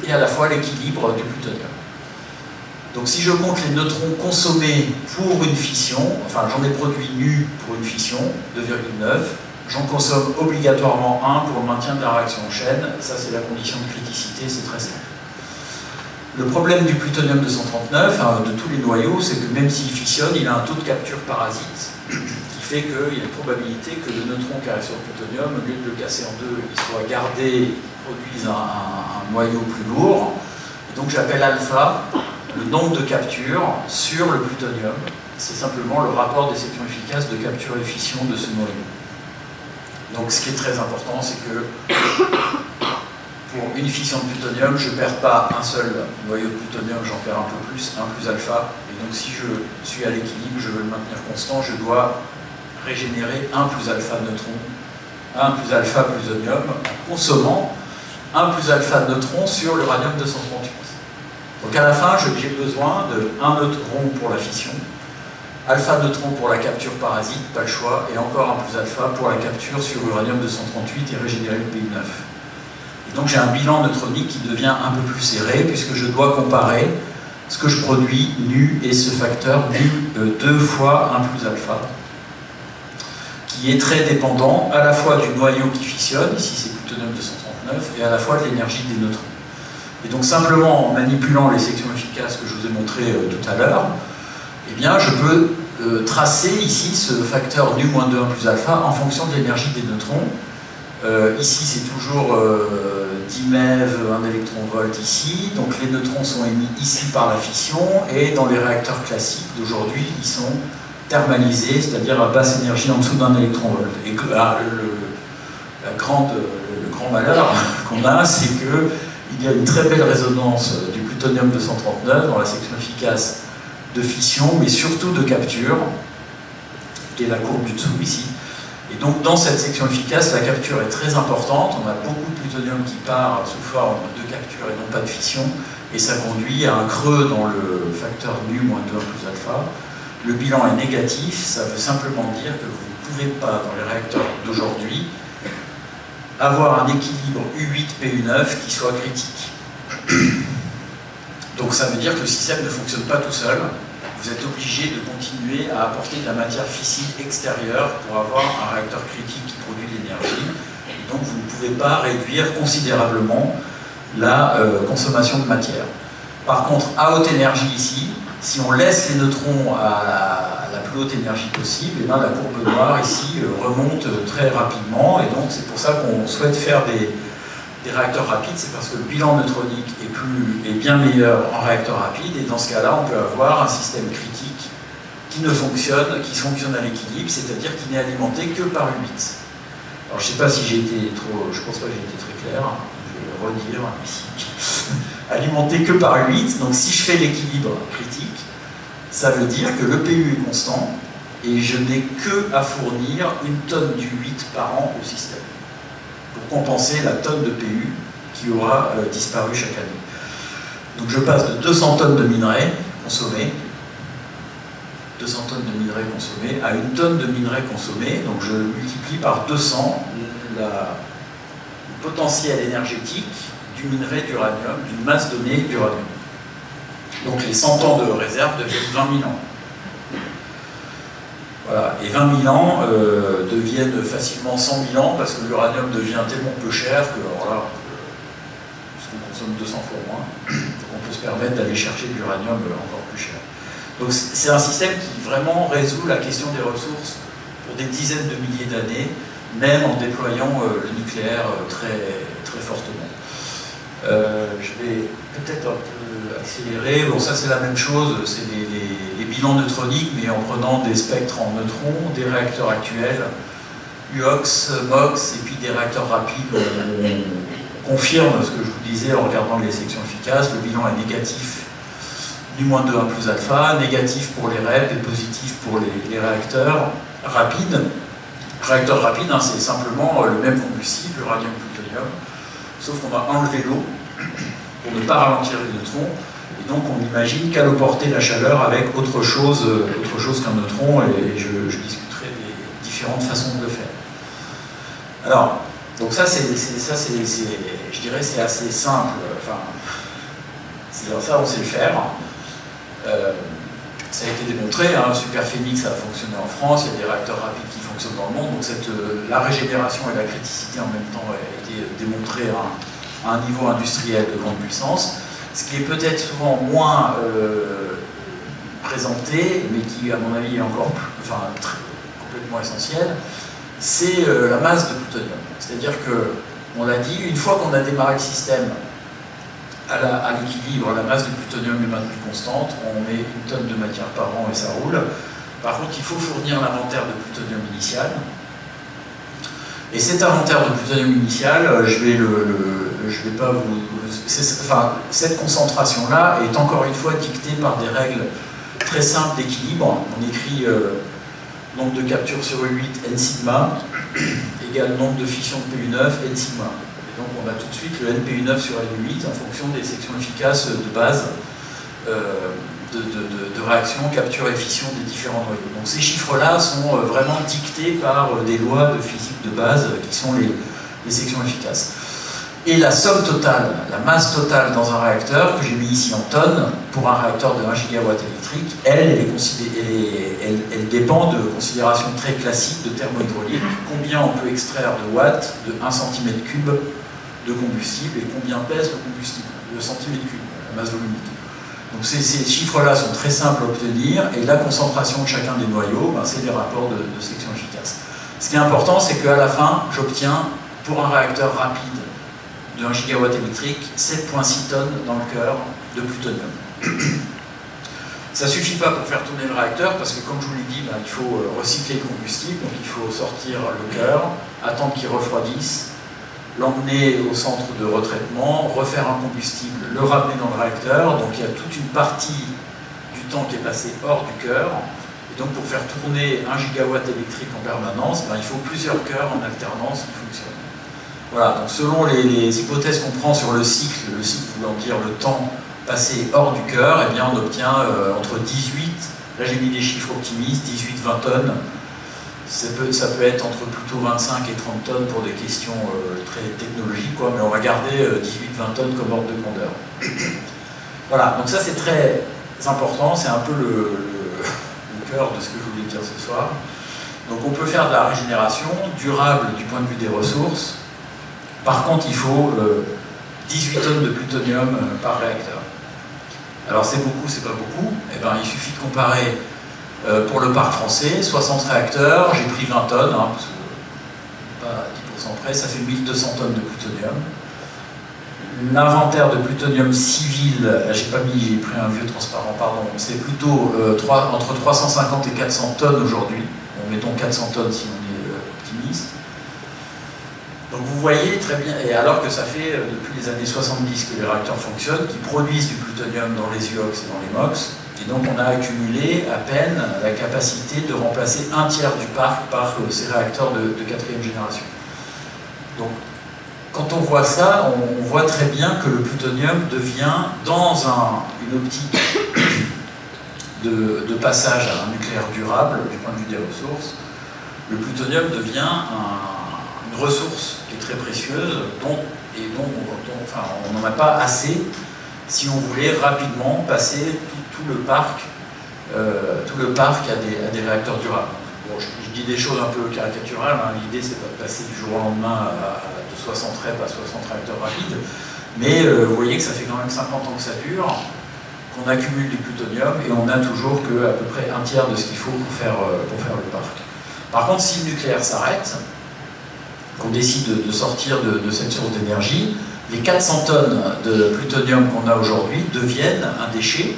et à la fois l'équilibre du plutonium. Donc si je compte les neutrons consommés pour une fission, enfin j'en ai produit nu pour une fission, 2,9, j'en consomme obligatoirement 1 pour le maintien de la réaction en chaîne, ça c'est la condition de criticité, c'est très simple. Le problème du plutonium 239, de tous les noyaux, c'est que même s'il fissionne, il a un taux de capture parasite qui fait qu'il y a une probabilité que le neutron qui arrive sur le plutonium, au lieu de le casser en deux, il soit gardé, produise un noyau plus lourd. Et donc j'appelle alpha le nombre de captures sur le plutonium. C'est simplement le rapport des sections efficaces de capture et fission de ce noyau. Donc ce qui est très important, c'est que pour une fission de plutonium, je ne perds pas un seul noyau de plutonium, j'en perds un peu plus, 1 plus alpha. Et donc si je suis à l'équilibre, je veux le maintenir constant, je dois régénérer 1 plus alpha neutrons, 1 plus alpha plutonium, en consommant 1 plus alpha neutrons sur l'uranium 238. Donc à la fin, j'ai besoin de 1 neutron pour la fission, alpha neutron pour la capture parasite, pas le choix, et encore 1 plus alpha pour la capture sur uranium-238 et régénérer le PU9. Et donc j'ai un bilan neutronique qui devient un peu plus serré, puisque je dois comparer ce que je produis nu et ce facteur nu 2 fois 1 plus alpha, qui est très dépendant à la fois du noyau qui fissionne, ici c'est plutonium-239, et à la fois de l'énergie des neutrons. Et donc simplement en manipulant les sections efficaces que je vous ai montrées tout à l'heure, eh bien je peux tracer ici ce facteur nu-2 1 plus alpha en fonction de l'énergie des neutrons. Ici c'est toujours 10 MeV, 1 électron-volt ici, donc les neutrons sont émis ici par la fission, et dans les réacteurs classiques d'aujourd'hui, ils sont thermalisés, c'est-à-dire à basse énergie en dessous d'1 électron-volt. Et le grand malheur qu'on a, c'est qu'il y a une très belle résonance du plutonium-239 dans la section efficace de fission, mais surtout de capture, qui est la courbe du dessous ici. Et donc dans cette section efficace, la capture est très importante, on a beaucoup de plutonium qui part sous forme de capture et non pas de fission, et ça conduit à un creux dans le facteur nu-2 1 plus alpha. Le bilan est négatif, ça veut simplement dire que vous ne pouvez pas, dans les réacteurs d'aujourd'hui, avoir un équilibre U8-PU9 qui soit critique. Donc ça veut dire que le système ne fonctionne pas tout seul. Vous êtes obligé de continuer à apporter de la matière fissile extérieure pour avoir un réacteur critique qui produit de l'énergie. Donc vous ne pouvez pas réduire considérablement la consommation de matière. Par contre, à haute énergie ici, si on laisse les neutrons à la plus haute énergie possible, et bien la courbe noire ici remonte très rapidement, et donc c'est pour ça qu'on souhaite faire des réacteurs rapides, c'est parce que le bilan neutronique est bien meilleur en réacteur rapide, et dans ce cas-là, on peut avoir un système critique qui fonctionne à l'équilibre, c'est-à-dire qui n'est alimenté que par U8. Alors je ne sais pas si j'ai été trop, je pense pas que j'ai été très clair, je vais le redire ici. Alimenté que par U8, donc si je fais l'équilibre critique, ça veut dire que le PU est constant et je n'ai que à fournir 1 tonne d'U8 par an au système pour compenser la tonne de PU qui aura disparu chaque année. Donc je passe de 200 tonnes de minerais consommés, 200 tonnes de minerais consommés à 1 tonne de minerais consommés, donc je multiplie par 200 le potentiel énergétique du minerai d'uranium, d'une masse donnée d'uranium. Donc les 100 ans de réserve deviennent 20 000 ans. Voilà, et 20 000 ans deviennent facilement 100 000 ans parce que l'uranium devient tellement peu cher que, alors là, puisqu'on consomme 200 fois moins, on peut se permettre d'aller chercher de l'uranium encore plus cher. Donc c'est un système qui vraiment résout la question des ressources pour des dizaines de milliers d'années, même en déployant le nucléaire très fortement. Je vais peut-être un peu accélérer. Bon, ça c'est la même chose, c'est les bilans neutroniques, mais en prenant des spectres en neutrons, des réacteurs actuels, UOX, MOX, et puis des réacteurs rapides. On confirme ce que je vous disais en regardant les sections efficaces. Le bilan est négatif, du-2 1 plus alpha, négatif pour les REP et positif pour les réacteurs rapides. Réacteur rapide, hein, c'est simplement le même combustible, uranium-plutonium, sauf qu'on va enlever l'eau pour ne pas ralentir les neutrons, et donc on imagine qu'alloporter la chaleur avec autre chose qu'un neutron, et je discuterai des différentes façons de le faire. Alors, donc ça, je dirais, c'est assez simple, enfin, ça on sait le faire. Ça a été démontré, hein, Superphénix a fonctionné en France, il y a des réacteurs rapides qui fonctionnent dans le monde, donc la régénération et la criticité en même temps a été démontrée à un niveau industriel de grande puissance. Ce qui est peut-être souvent moins présenté, mais qui à mon avis est encore complètement essentiel, c'est la masse de plutonium. C'est-à-dire que, on l'a dit, une fois qu'on a démarré le système à l'équilibre, la masse de plutonium est maintenue constante, on met 1 tonne de matière par an et ça roule. Par contre, il faut fournir l'inventaire de plutonium initial. Et cet inventaire de plutonium initial, je vais pas vous... cette concentration-là est encore une fois dictée par des règles très simples d'équilibre. On écrit nombre de captures sur U8 n sigma égale nombre de fissions de PU9 n sigma. Donc on a tout de suite le NPU9 sur NPU8 en fonction des sections efficaces de base de réaction, capture et fission des différents noyaux. Donc ces chiffres-là sont vraiment dictés par des lois de physique de base qui sont les sections efficaces. Et la somme totale, la masse totale dans un réacteur, que j'ai mis ici en tonnes, pour un réacteur de 1 gigawatt électrique, elle dépend de considérations très classiques de thermohydraulique. Combien on peut extraire de watts de 1 cm3 de combustible et combien pèse le combustible, le centimètre cube, la masse volumique. Donc ces chiffres-là sont très simples à obtenir et la concentration de chacun des noyaux, ben, c'est des rapports de section efficace. Ce qui est important, c'est qu'à la fin, j'obtiens, pour un réacteur rapide de 1 gigawatt électrique, 7,6 tonnes dans le cœur de plutonium. Ça ne suffit pas pour faire tourner le réacteur, parce que comme je vous l'ai dit, ben, il faut recycler le combustible, donc il faut sortir le cœur, attendre qu'il refroidisse, l'emmener au centre de retraitement, refaire un combustible, le ramener dans le réacteur. Donc il y a toute une partie du temps qui est passée hors du cœur. Et donc pour faire tourner 1 gigawatt électrique en permanence, ben, il faut plusieurs cœurs en alternance qui fonctionnent. Voilà, donc selon les hypothèses qu'on prend sur le cycle voulant dire le temps passé hors du cœur, eh bien on obtient entre 18, là j'ai mis des chiffres optimistes, 18-20 tonnes. Ça peut être entre plutôt 25 et 30 tonnes pour des questions très technologiques, quoi, mais on va garder 18-20 tonnes comme ordre de grandeur. Voilà, donc ça c'est très important, c'est un peu le cœur de ce que je voulais dire ce soir. Donc on peut faire de la régénération durable du point de vue des ressources. Par contre, il faut 18 tonnes de plutonium par réacteur. Alors c'est beaucoup, c'est pas beaucoup. Eh ben, il suffit de comparer. Pour le parc français, 60 réacteurs, j'ai pris 20 tonnes, hein, parce que pas à 10% près, ça fait 1200 tonnes de plutonium. L'inventaire de plutonium civil, j'ai pris un vieux transparent, pardon, c'est plutôt entre 350 et 400 tonnes aujourd'hui. Bon, mettons 400 tonnes si on est optimiste. Donc vous voyez très bien, et alors que ça fait depuis les années 70 que les réacteurs fonctionnent, qui produisent du plutonium dans les UOX et dans les MOX, et donc on a accumulé à peine la capacité de remplacer un tiers du parc par ces réacteurs de 4e génération. Donc quand on voit ça, on voit très bien que le plutonium devient, dans une optique de passage à un nucléaire durable du point de vue des ressources, le plutonium devient une ressource qui est très précieuse, dont on n'en a pas assez si on voulait rapidement passer tout le parc à des réacteurs durables. Bon, je dis des choses un peu caricaturales, hein. L'idée c'est pas de passer du jour au lendemain de 60 REP à 60 réacteurs rapides, mais vous voyez que ça fait quand même 50 ans que ça dure, qu'on accumule du plutonium et on n'a toujours qu'à peu près un tiers de ce qu'il faut pour faire le parc. Par contre, si le nucléaire s'arrête, qu'on décide de sortir de cette source d'énergie, les 400 tonnes de plutonium qu'on a aujourd'hui deviennent un déchet.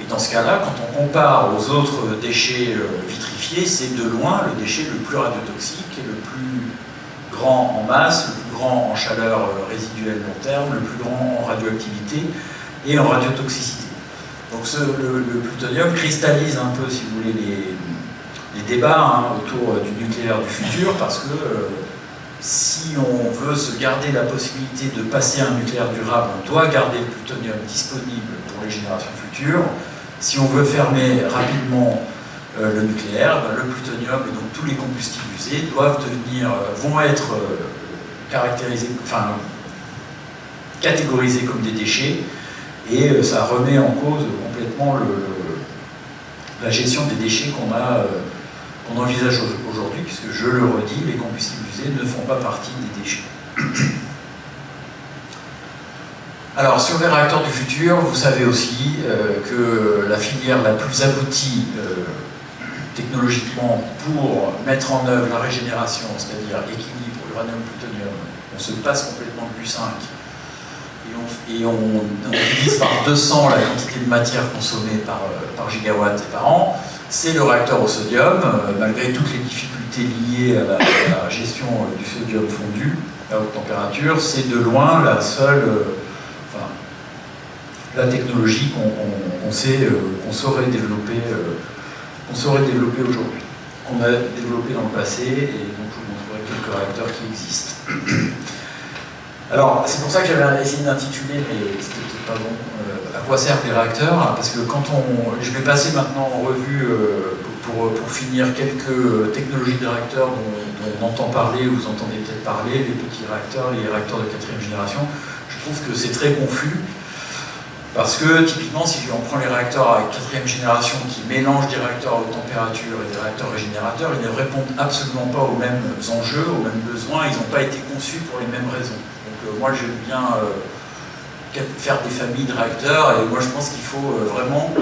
Et dans ce cas-là, quand on compare aux autres déchets vitrifiés, c'est de loin le déchet le plus radiotoxique, le plus grand en masse, le plus grand en chaleur résiduelle long terme, le plus grand en radioactivité et en radiotoxicité. Donc le plutonium cristallise un peu, si vous voulez, les débats autour du nucléaire du futur, parce que si on veut se garder la possibilité de passer à un nucléaire durable, on doit garder le plutonium disponible pour les générations futures. Si on veut fermer rapidement le nucléaire, ben, le plutonium et donc tous les combustibles usés vont être catégorisés comme des déchets, et ça remet en cause complètement la gestion des déchets qu'on envisage aujourd'hui, puisque je le redis, les combustibles usés ne font pas partie des déchets. Alors, sur les réacteurs du futur, vous savez aussi que la filière la plus aboutie technologiquement pour mettre en œuvre la régénération, c'est-à-dire équilibre uranium-plutonium, on se passe complètement de l'U5 et on divise par 200 la quantité de matière consommée par gigawatt et par an. C'est le réacteur au sodium, malgré toutes les difficultés liées à la gestion du sodium fondu à haute température, c'est de loin la technologie qu'on saurait développer aujourd'hui, qu'on a développé dans le passé, et donc je vous montrerai quelques réacteurs qui existent. Alors, c'est pour ça que j'avais essayé d'intituler, mais c'était peut-être pas bon, à quoi servent les réacteurs, parce que je vais passer maintenant en revue, pour finir, quelques technologies de réacteurs dont on entend parler, ou vous entendez peut-être parler, les petits réacteurs, les réacteurs de 4e génération. Je trouve que c'est très confus, parce que typiquement, si on prend les réacteurs à 4e génération qui mélangent des réacteurs à haute température et des réacteurs régénérateurs, ils ne répondent absolument pas aux mêmes enjeux, aux mêmes besoins, ils n'ont pas été conçus pour les mêmes raisons. Donc moi j'aime bien faire des familles de réacteurs, et moi je pense qu'il faut vraiment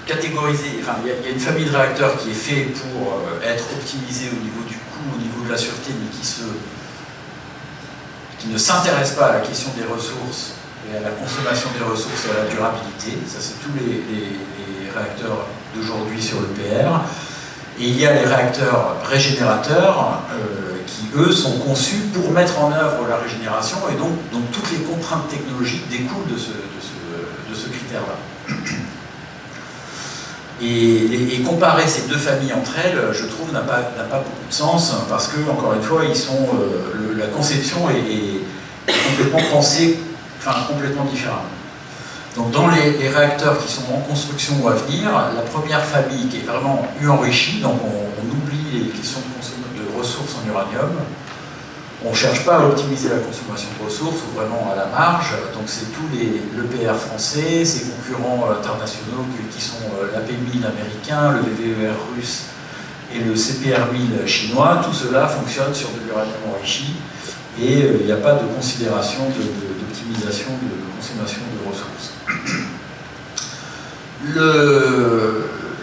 catégoriser. Enfin, il y a une famille de réacteurs qui est faite pour être optimisée au niveau du coût, au niveau de la sûreté, mais qui ne s'intéresse pas à la question des ressources et à la consommation des ressources et à la durabilité. Ça, c'est tous les réacteurs d'aujourd'hui sur le PR. Et il y a les réacteurs régénérateurs qui, eux, sont conçus pour mettre en œuvre la régénération, et donc toutes les contraintes technologiques découlent de ce critère-là. Et comparer ces deux familles entre elles, je trouve, n'a pas beaucoup de sens, parce que, encore une fois, la conception est complètement pensée, complètement différente. Donc dans les réacteurs qui sont en construction ou à venir, la première famille qui est vraiment enrichie, donc on oublie les questions de ressources en uranium, on ne cherche pas à optimiser la consommation de ressources, ou vraiment à la marge, donc c'est tous l'EPR français, ses concurrents internationaux qui sont l'AP1000 américain, le VVER russe et le CPR1000 chinois, tout cela fonctionne sur de l'uranium enrichi, et il n'y a pas de considération d'optimisation de consommation de ressources.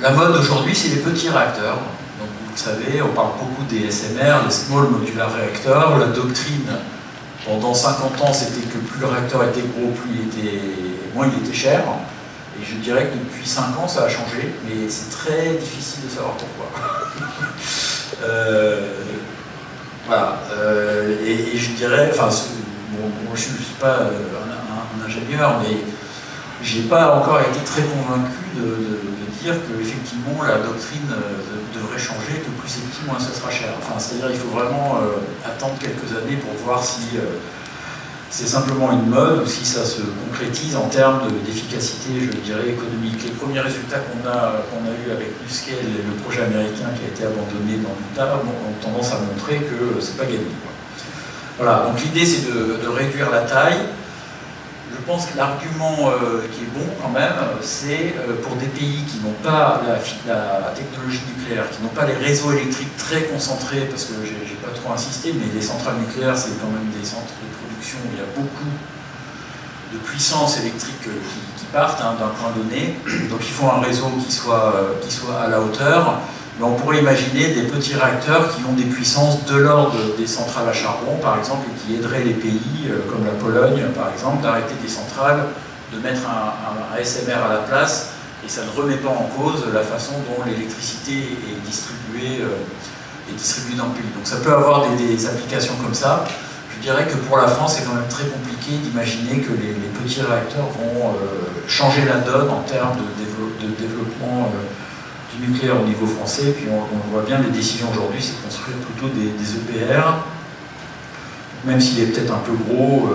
La mode aujourd'hui, c'est les petits réacteurs. Donc, vous le savez, on parle beaucoup des SMR, les Small Modular Reactors. La doctrine, pendant 50 ans, c'était que plus le réacteur était gros, moins il était cher. Et je dirais que depuis 5 ans, ça a changé, mais c'est très difficile de savoir pourquoi. Voilà. Et je dirais, moi je ne suis pas un ingénieur, mais je n'ai pas encore été très convaincu de dire qu'effectivement la doctrine devrait changer, que plus c'est petit, moins ça sera cher. C'est-à-dire qu'il faut vraiment attendre quelques années pour voir si c'est simplement une mode ou si ça se concrétise en termes d'efficacité, je dirais, économique. Les premiers résultats qu'on a eu avec NuScale et le projet américain qui a été abandonné dans l'Utah ont tendance à montrer que c'est pas gagné. Voilà, donc l'idée c'est de réduire la taille. Je pense que l'argument qui est bon quand même, c'est pour des pays qui n'ont pas la technologie nucléaire, qui n'ont pas les réseaux électriques très concentrés, parce que j'ai pas trop insisté, mais les centrales nucléaires c'est quand même des centres de production où il y a beaucoup de puissance électrique qui partent d'un point donné, donc il faut un réseau qui soit à la hauteur. Mais on pourrait imaginer des petits réacteurs qui ont des puissances de l'ordre des centrales à charbon, par exemple, et qui aideraient les pays, comme la Pologne, par exemple, d'arrêter des centrales, de mettre un SMR à la place, et ça ne remet pas en cause la façon dont l'électricité est distribuée dans le pays. Donc ça peut avoir des applications comme ça. Je dirais que pour la France, c'est quand même très compliqué d'imaginer que les petits réacteurs vont changer la donne en termes de développement du nucléaire au niveau français. Puis on voit bien, les décisions aujourd'hui, c'est de construire plutôt des EPR, même s'il est peut-être un peu gros,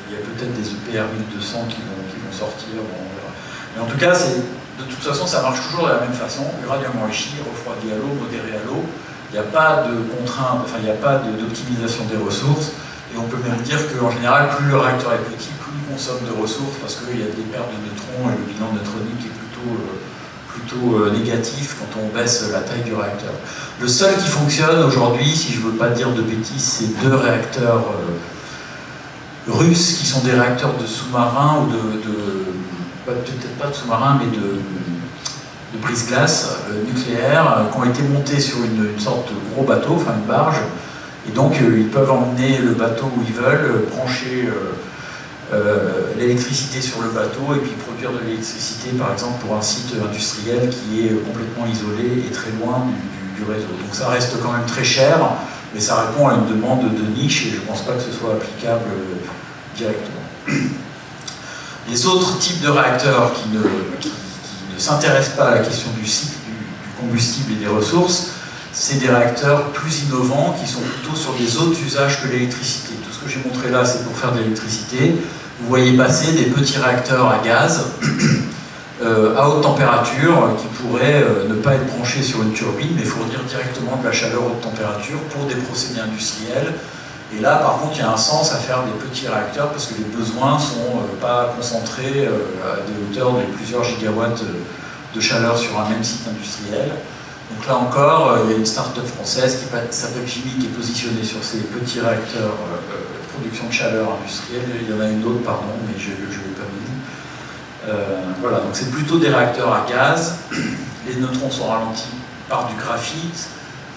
il y a peut-être des EPR 1200 qui vont sortir, bon, on verra. Mais en tout cas, de toute façon, ça marche toujours de la même façon, uranium enrichi, refroidi à l'eau, modéré à l'eau, il n'y a pas de contrainte, il n'y a pas d'optimisation des ressources, et on peut même dire qu'en général, plus le réacteur est petit, plus il consomme de ressources, parce qu'il y a des pertes de neutrons, et le bilan neutronique est plutôt négatif quand on baisse la taille du réacteur. Le seul qui fonctionne aujourd'hui, si je ne veux pas dire de bêtises, c'est 2 réacteurs russes qui sont des réacteurs de sous-marins ou peut-être pas de sous-marins, mais de brise-glace nucléaire, qui ont été montés sur une sorte de gros bateau, enfin une barge, et donc ils peuvent emmener le bateau où ils veulent, brancher l'électricité sur le bateau et puis produire de l'électricité, par exemple, pour un site industriel qui est complètement isolé et très loin du réseau. Donc ça reste quand même très cher, mais ça répond à une demande de niche et je ne pense pas que ce soit applicable directement. Les autres types de réacteurs qui ne s'intéressent pas à la question du cycle du combustible et des ressources, c'est des réacteurs plus innovants qui sont plutôt sur des autres usages que l'électricité. Tout ce que j'ai montré là, c'est pour faire de l'électricité. Vous voyez passer des petits réacteurs à gaz à haute température qui pourraient ne pas être branchés sur une turbine, mais fournir directement de la chaleur haute température pour des procédés industriels. Et là, par contre, il y a un sens à faire des petits réacteurs parce que les besoins ne sont pas concentrés à des hauteurs de plusieurs gigawatts de chaleur sur un même site industriel. Donc là encore, il y a une start-up française qui s'appelle Chimi, qui est positionnée sur ces petits réacteurs production de chaleur industrielle. Il y en a une autre, pardon, mais je ne l'ai pas mis. Voilà, donc c'est plutôt des réacteurs à gaz. Les neutrons sont ralentis par du graphite.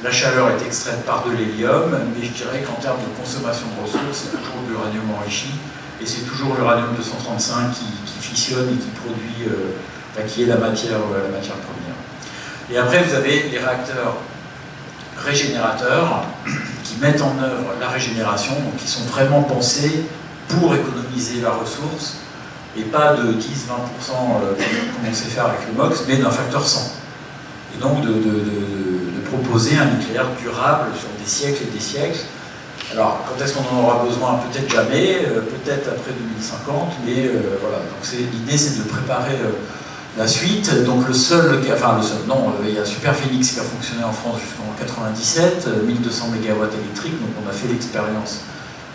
La chaleur est extraite par de l'hélium, mais je dirais qu'en termes de consommation de ressources, c'est toujours de l'uranium enrichi. Et c'est toujours l'uranium 235 qui fissionne et qui produit, qui est la matière première. Et après, vous avez les réacteurs régénérateurs qui mettent en œuvre la régénération, donc qui sont vraiment pensés pour économiser la ressource, et pas de 10-20% comme on sait faire avec le MOX, mais d'un facteur 100. Et donc de proposer un nucléaire durable sur des siècles et des siècles. Alors, quand est-ce qu'on en aura besoin? Peut-être jamais, peut-être après 2050, mais voilà. Donc l'idée, c'est de préparer la suite. Donc il y a Superphénix qui a fonctionné en France jusqu'en 97, 1200 MW électriques, donc on a fait l'expérience,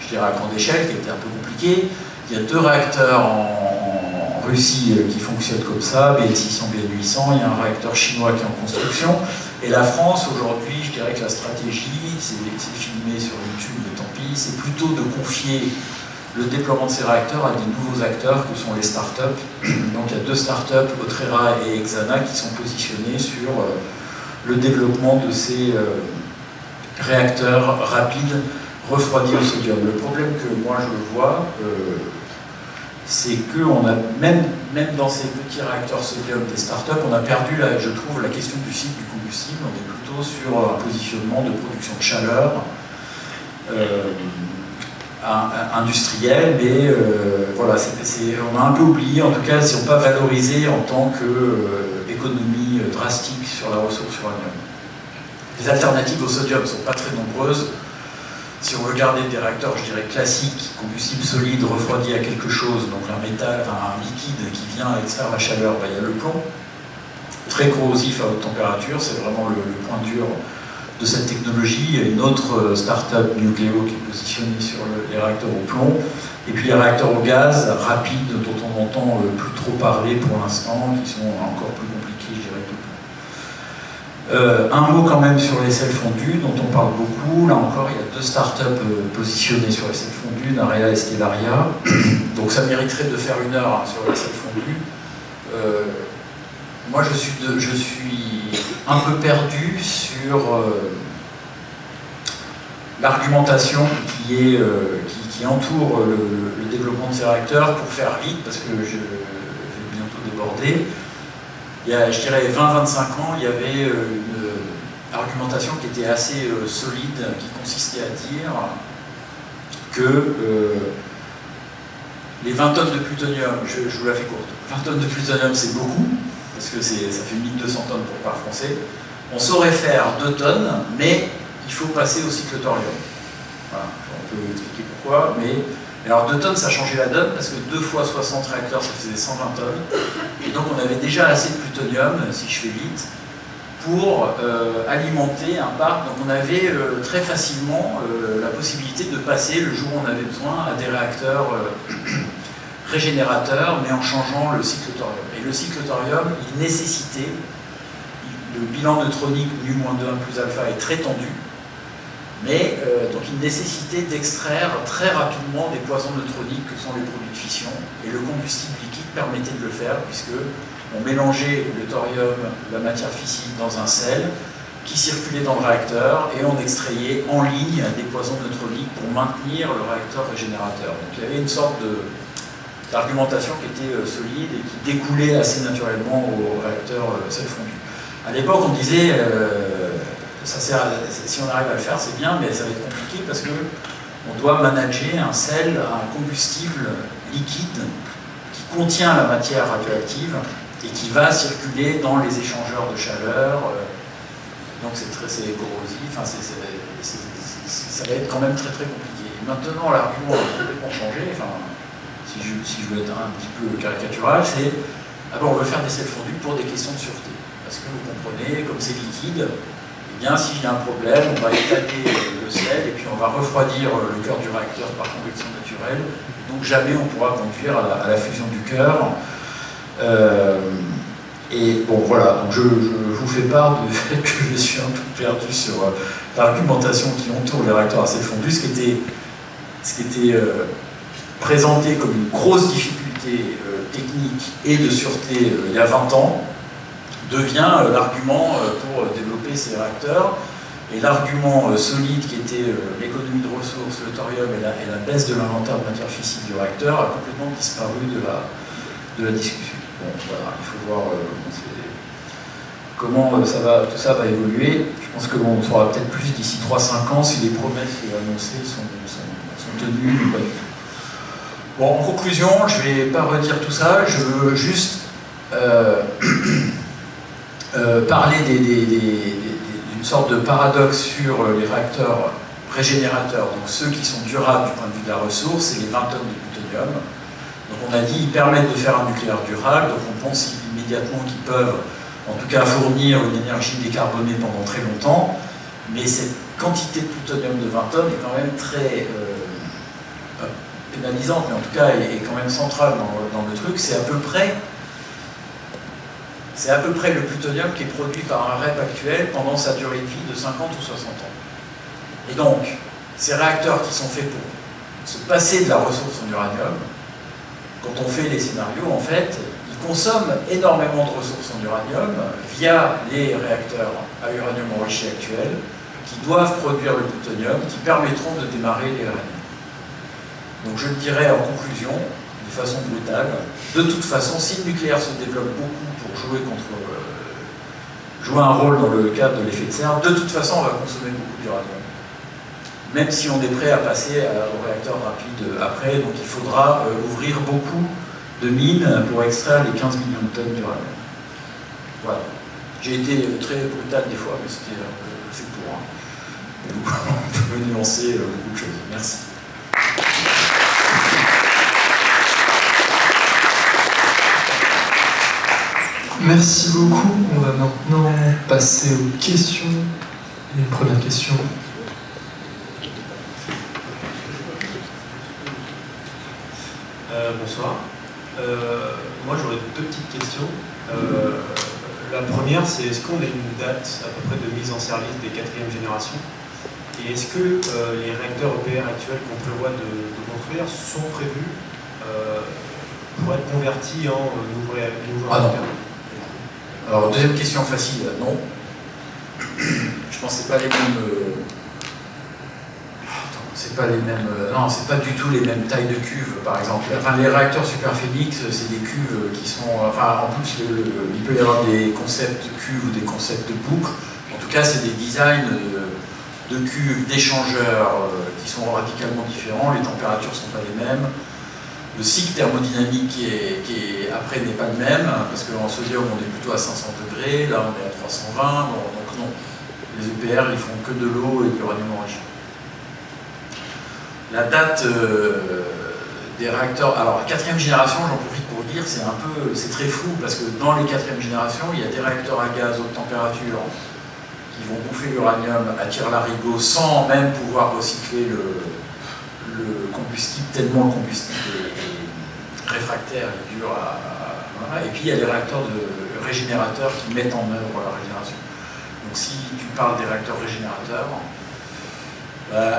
je dirais, à grande échelle, qui était un peu compliquée. Il y a 2 réacteurs en Russie qui fonctionnent comme ça, BN600, BN800, il y a un réacteur chinois qui est en construction. Et la France, aujourd'hui, je dirais que la stratégie, c'est filmé sur YouTube, mais tant pis, c'est plutôt de confier le déploiement de ces réacteurs à des nouveaux acteurs que sont les startups. Donc il y a 2 startups, Otrera et Exana, qui sont positionnés sur le développement de ces réacteurs rapides refroidis au sodium. Le problème que moi je vois, c'est que même dans ces petits réacteurs sodium des startups, on a perdu, je trouve, la question du cycle du combustible. On est plutôt sur un positionnement de production de chaleur industrielle, mais voilà, on a un peu oublié, en tout cas, si on n'a pas valorisé en tant qu'économie drastique sur la ressource uranium. Les alternatives au sodium ne sont pas très nombreuses. Si on veut garder des réacteurs, je dirais, classiques, combustible solide, refroidi à quelque chose, donc un métal, un liquide qui vient extraire la chaleur, il y a le plomb, très corrosif à haute température, c'est vraiment le point dur de cette technologie. Il y a une autre start-up, Nucléo, qui est positionnée sur les réacteurs au plomb, et puis les réacteurs au gaz rapides, dont on n'entend plus trop parler pour l'instant, qui sont encore plus compliqués, je dirais, que le plomb. Un mot quand même sur les sels fondus, dont on parle beaucoup. Là encore, il y a 2 startups positionnées sur les sels fondus, Narea et Stellaria. Donc ça mériterait de faire 1 heure sur les sels fondus. Moi, je suis un peu perdu sur l'argumentation qui entoure le développement de ces réacteurs pour faire vite, parce que je vais bientôt déborder. Il y a, je dirais, 20-25 ans, il y avait une argumentation qui était assez solide, qui consistait à dire que les 20 tonnes de plutonium, je vous la fais courte, 20 tonnes de plutonium c'est beaucoup, parce que ça fait 1200 tonnes pour par français. On saurait faire 2 tonnes, mais il faut passer au cycle thorium. Voilà, on peut expliquer pourquoi, mais alors 2 tonnes ça changeait la donne, parce que 2 fois 60 réacteurs ça faisait 120 tonnes, et donc on avait déjà assez de plutonium, si je fais vite, pour alimenter un parc. Donc on avait très facilement la possibilité de passer, le jour où on avait besoin, à des réacteurs régénérateurs, mais en changeant le cycle thorium. Et le cycle thorium, il nécessitait, le bilan neutronique μ-1 plus alpha est très tendu, mais donc il nécessitait d'extraire très rapidement des poisons neutroniques que sont les produits de fission, et le combustible liquide permettait de le faire, puisque on mélangeait le thorium, la matière fissile, dans un sel qui circulait dans le réacteur, et on extrayait en ligne des poisons neutroniques pour maintenir le réacteur régénérateur. Donc il y avait une sorte d'argumentation qui était solide et qui découlait assez naturellement au réacteur sel fondu. À l'époque, on disait si on arrive à le faire, c'est bien, mais ça va être compliqué parce qu'on doit manager un sel, un combustible liquide qui contient la matière radioactive et qui va circuler dans les échangeurs de chaleur Donc c'est corrosif, enfin, ça va être quand même très très compliqué. Maintenant, l'argument a complètement changé, enfin, si je veux être un petit peu caricatural, c'est on veut faire des sels fondus pour des questions de sûreté. Parce que vous comprenez, comme c'est liquide, eh bien s'il y a un problème, on va étaler le sel et puis on va refroidir le cœur du réacteur par convection naturelle. Donc jamais on pourra conduire à la fusion du cœur. Et bon voilà, donc je vous fais part du fait que je suis un peu perdu sur l'argumentation qui entoure les réacteurs à sel fondu, ce qui était présenté comme une grosse difficulté technique et de sûreté il y a 20 ans, devient l'argument pour développer ces réacteurs. Et l'argument solide qui était l'économie de ressources, le thorium et la baisse de l'inventaire de matière fissile du réacteur a complètement disparu de la discussion. Bon, voilà, il faut voir comment tout ça va évoluer. Je pense que on saura peut-être plus d'ici 3-5 ans si les promesses annoncées sont tenues ou pas du tout. Bon, en conclusion, je ne vais pas redire tout ça, je veux juste parler d'une sorte de paradoxe sur les réacteurs régénérateurs, donc ceux qui sont durables du point de vue de la ressource, et les 20 tonnes de plutonium. Donc on a dit qu'ils permettent de faire un nucléaire durable, donc on pense immédiatement qu'ils peuvent en tout cas fournir une énergie décarbonée pendant très longtemps, mais cette quantité de plutonium de 20 tonnes est quand même très pénalisante, mais en tout cas est quand même centrale dans le truc. C'est à peu près le plutonium qui est produit par un REP actuel pendant sa durée de vie de 50 ou 60 ans. Et donc, ces réacteurs qui sont faits pour se passer de la ressource en uranium, quand on fait les scénarios, en fait, ils consomment énormément de ressources en uranium via les réacteurs à uranium enrichi actuels qui doivent produire le plutonium, qui permettront de démarrer les uraniums. Donc je dirais en conclusion, de façon brutale, de toute façon, si le nucléaire se développe beaucoup pour jouer un rôle dans le cadre de l'effet de serre, de toute façon on va consommer beaucoup d'uranium. Même si on est prêt à passer au réacteur rapide après, donc il faudra ouvrir beaucoup de mines pour extraire les 15 millions de tonnes d'uranium. Voilà. J'ai été très brutal des fois, mais c'était fait pour. On peut nuancer beaucoup de choses. Merci. Merci beaucoup. On va maintenant passer aux questions. Une première question. Bonsoir. Moi j'aurais deux petites questions. La première, c'est est-ce qu'on a une date à peu près de mise en service des 4e générations? Et est-ce que les réacteurs EPR actuels qu'on prévoit de construire sont prévus pour être convertis en nouveaux réacteurs? Alors, deuxième question facile, non. Je pense que c'est pas les mêmes. Non, c'est pas du tout les mêmes tailles de cuves, par exemple. Enfin, les réacteurs Superphénix, c'est des cuves qui sont. Enfin, en plus, il peut y avoir des concepts de cuves ou des concepts de boucles. En tout cas, c'est des designs de cuves, d'échangeurs qui sont radicalement différents. Les températures ne sont pas les mêmes. Le cycle thermodynamique qui est après n'est pas le même, parce qu'en sodium, on est plutôt à 500 degrés, là, on est à 320. Donc, non. Les EPR, ils font que de l'eau et de l'uranium enrichi. La date des réacteurs, alors la 4e génération, j'en profite pour dire, c'est très flou parce que dans les 4e générations, il y a des réacteurs à gaz haute température qui vont bouffer l'uranium à tir-larigot sans même pouvoir recycler le combustible, tellement le combustible est réfractaire et dur voilà. Et puis il y a des réacteurs régénérateurs qui mettent en œuvre la régénération. Donc si tu parles des réacteurs régénérateurs,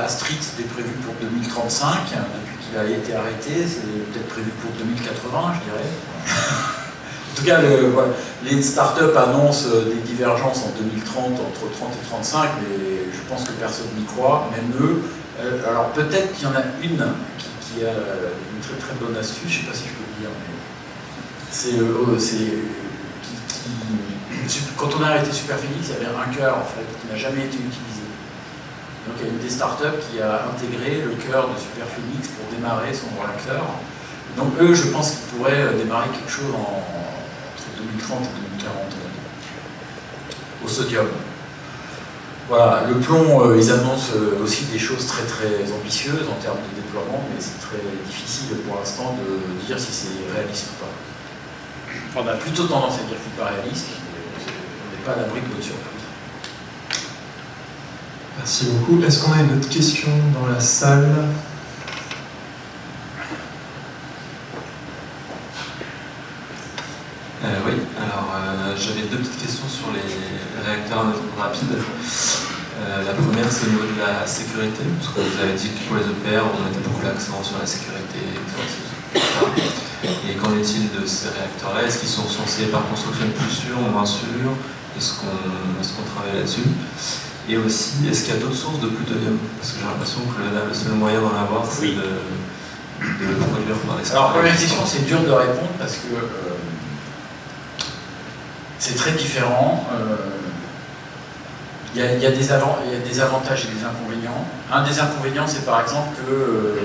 Astrid, c'était prévu pour 2035, depuis qu'il a été arrêté, c'est peut-être prévu pour 2080, je dirais. En tout cas, les startups annoncent des divergences en 2030, entre 30 et 35, mais je pense que personne n'y croit, même eux. Alors peut-être qu'il y en a une qui a une très très bonne astuce, je ne sais pas si je peux le dire, mais quand on a arrêté Superphénix, il y avait un cœur en fait, qui n'a jamais été utilisé. Donc il y a une des startups qui a intégré le cœur de Superphénix pour démarrer son réacteur. Donc eux, je pense qu'ils pourraient démarrer quelque chose entre 2030 et 2040 au sodium. Voilà, le plomb, ils annoncent aussi des choses très très ambitieuses en termes de déploiement, mais c'est très difficile pour l'instant de dire si c'est réaliste ou pas. On a plutôt tendance à dire que c'est pas réaliste, mais on n'est pas à l'abri de bonnes surprises. Merci beaucoup. Est-ce qu'on a une autre question dans la salle ? Oui, alors j'avais deux petites questions sur les réacteurs à neutrons rapides. La première, c'est au niveau de la sécurité, parce que vous avez dit que pour les EPR, on mettait beaucoup l'accent sur la sécurité, etc. Et qu'en est-il de ces réacteurs-là? Est-ce qu'ils sont censés par construction être plus sûrs ou moins sûrs? Est-ce qu'on travaille là-dessus? Et aussi, est-ce qu'il y a d'autres sources de plutonium? Parce que j'ai l'impression que là, le seul moyen d'en avoir, c'est de le produire par les... Alors, première question, c'est dur de répondre parce que c'est très différent. Il y a des avantages et des inconvénients. Un des inconvénients, c'est par exemple que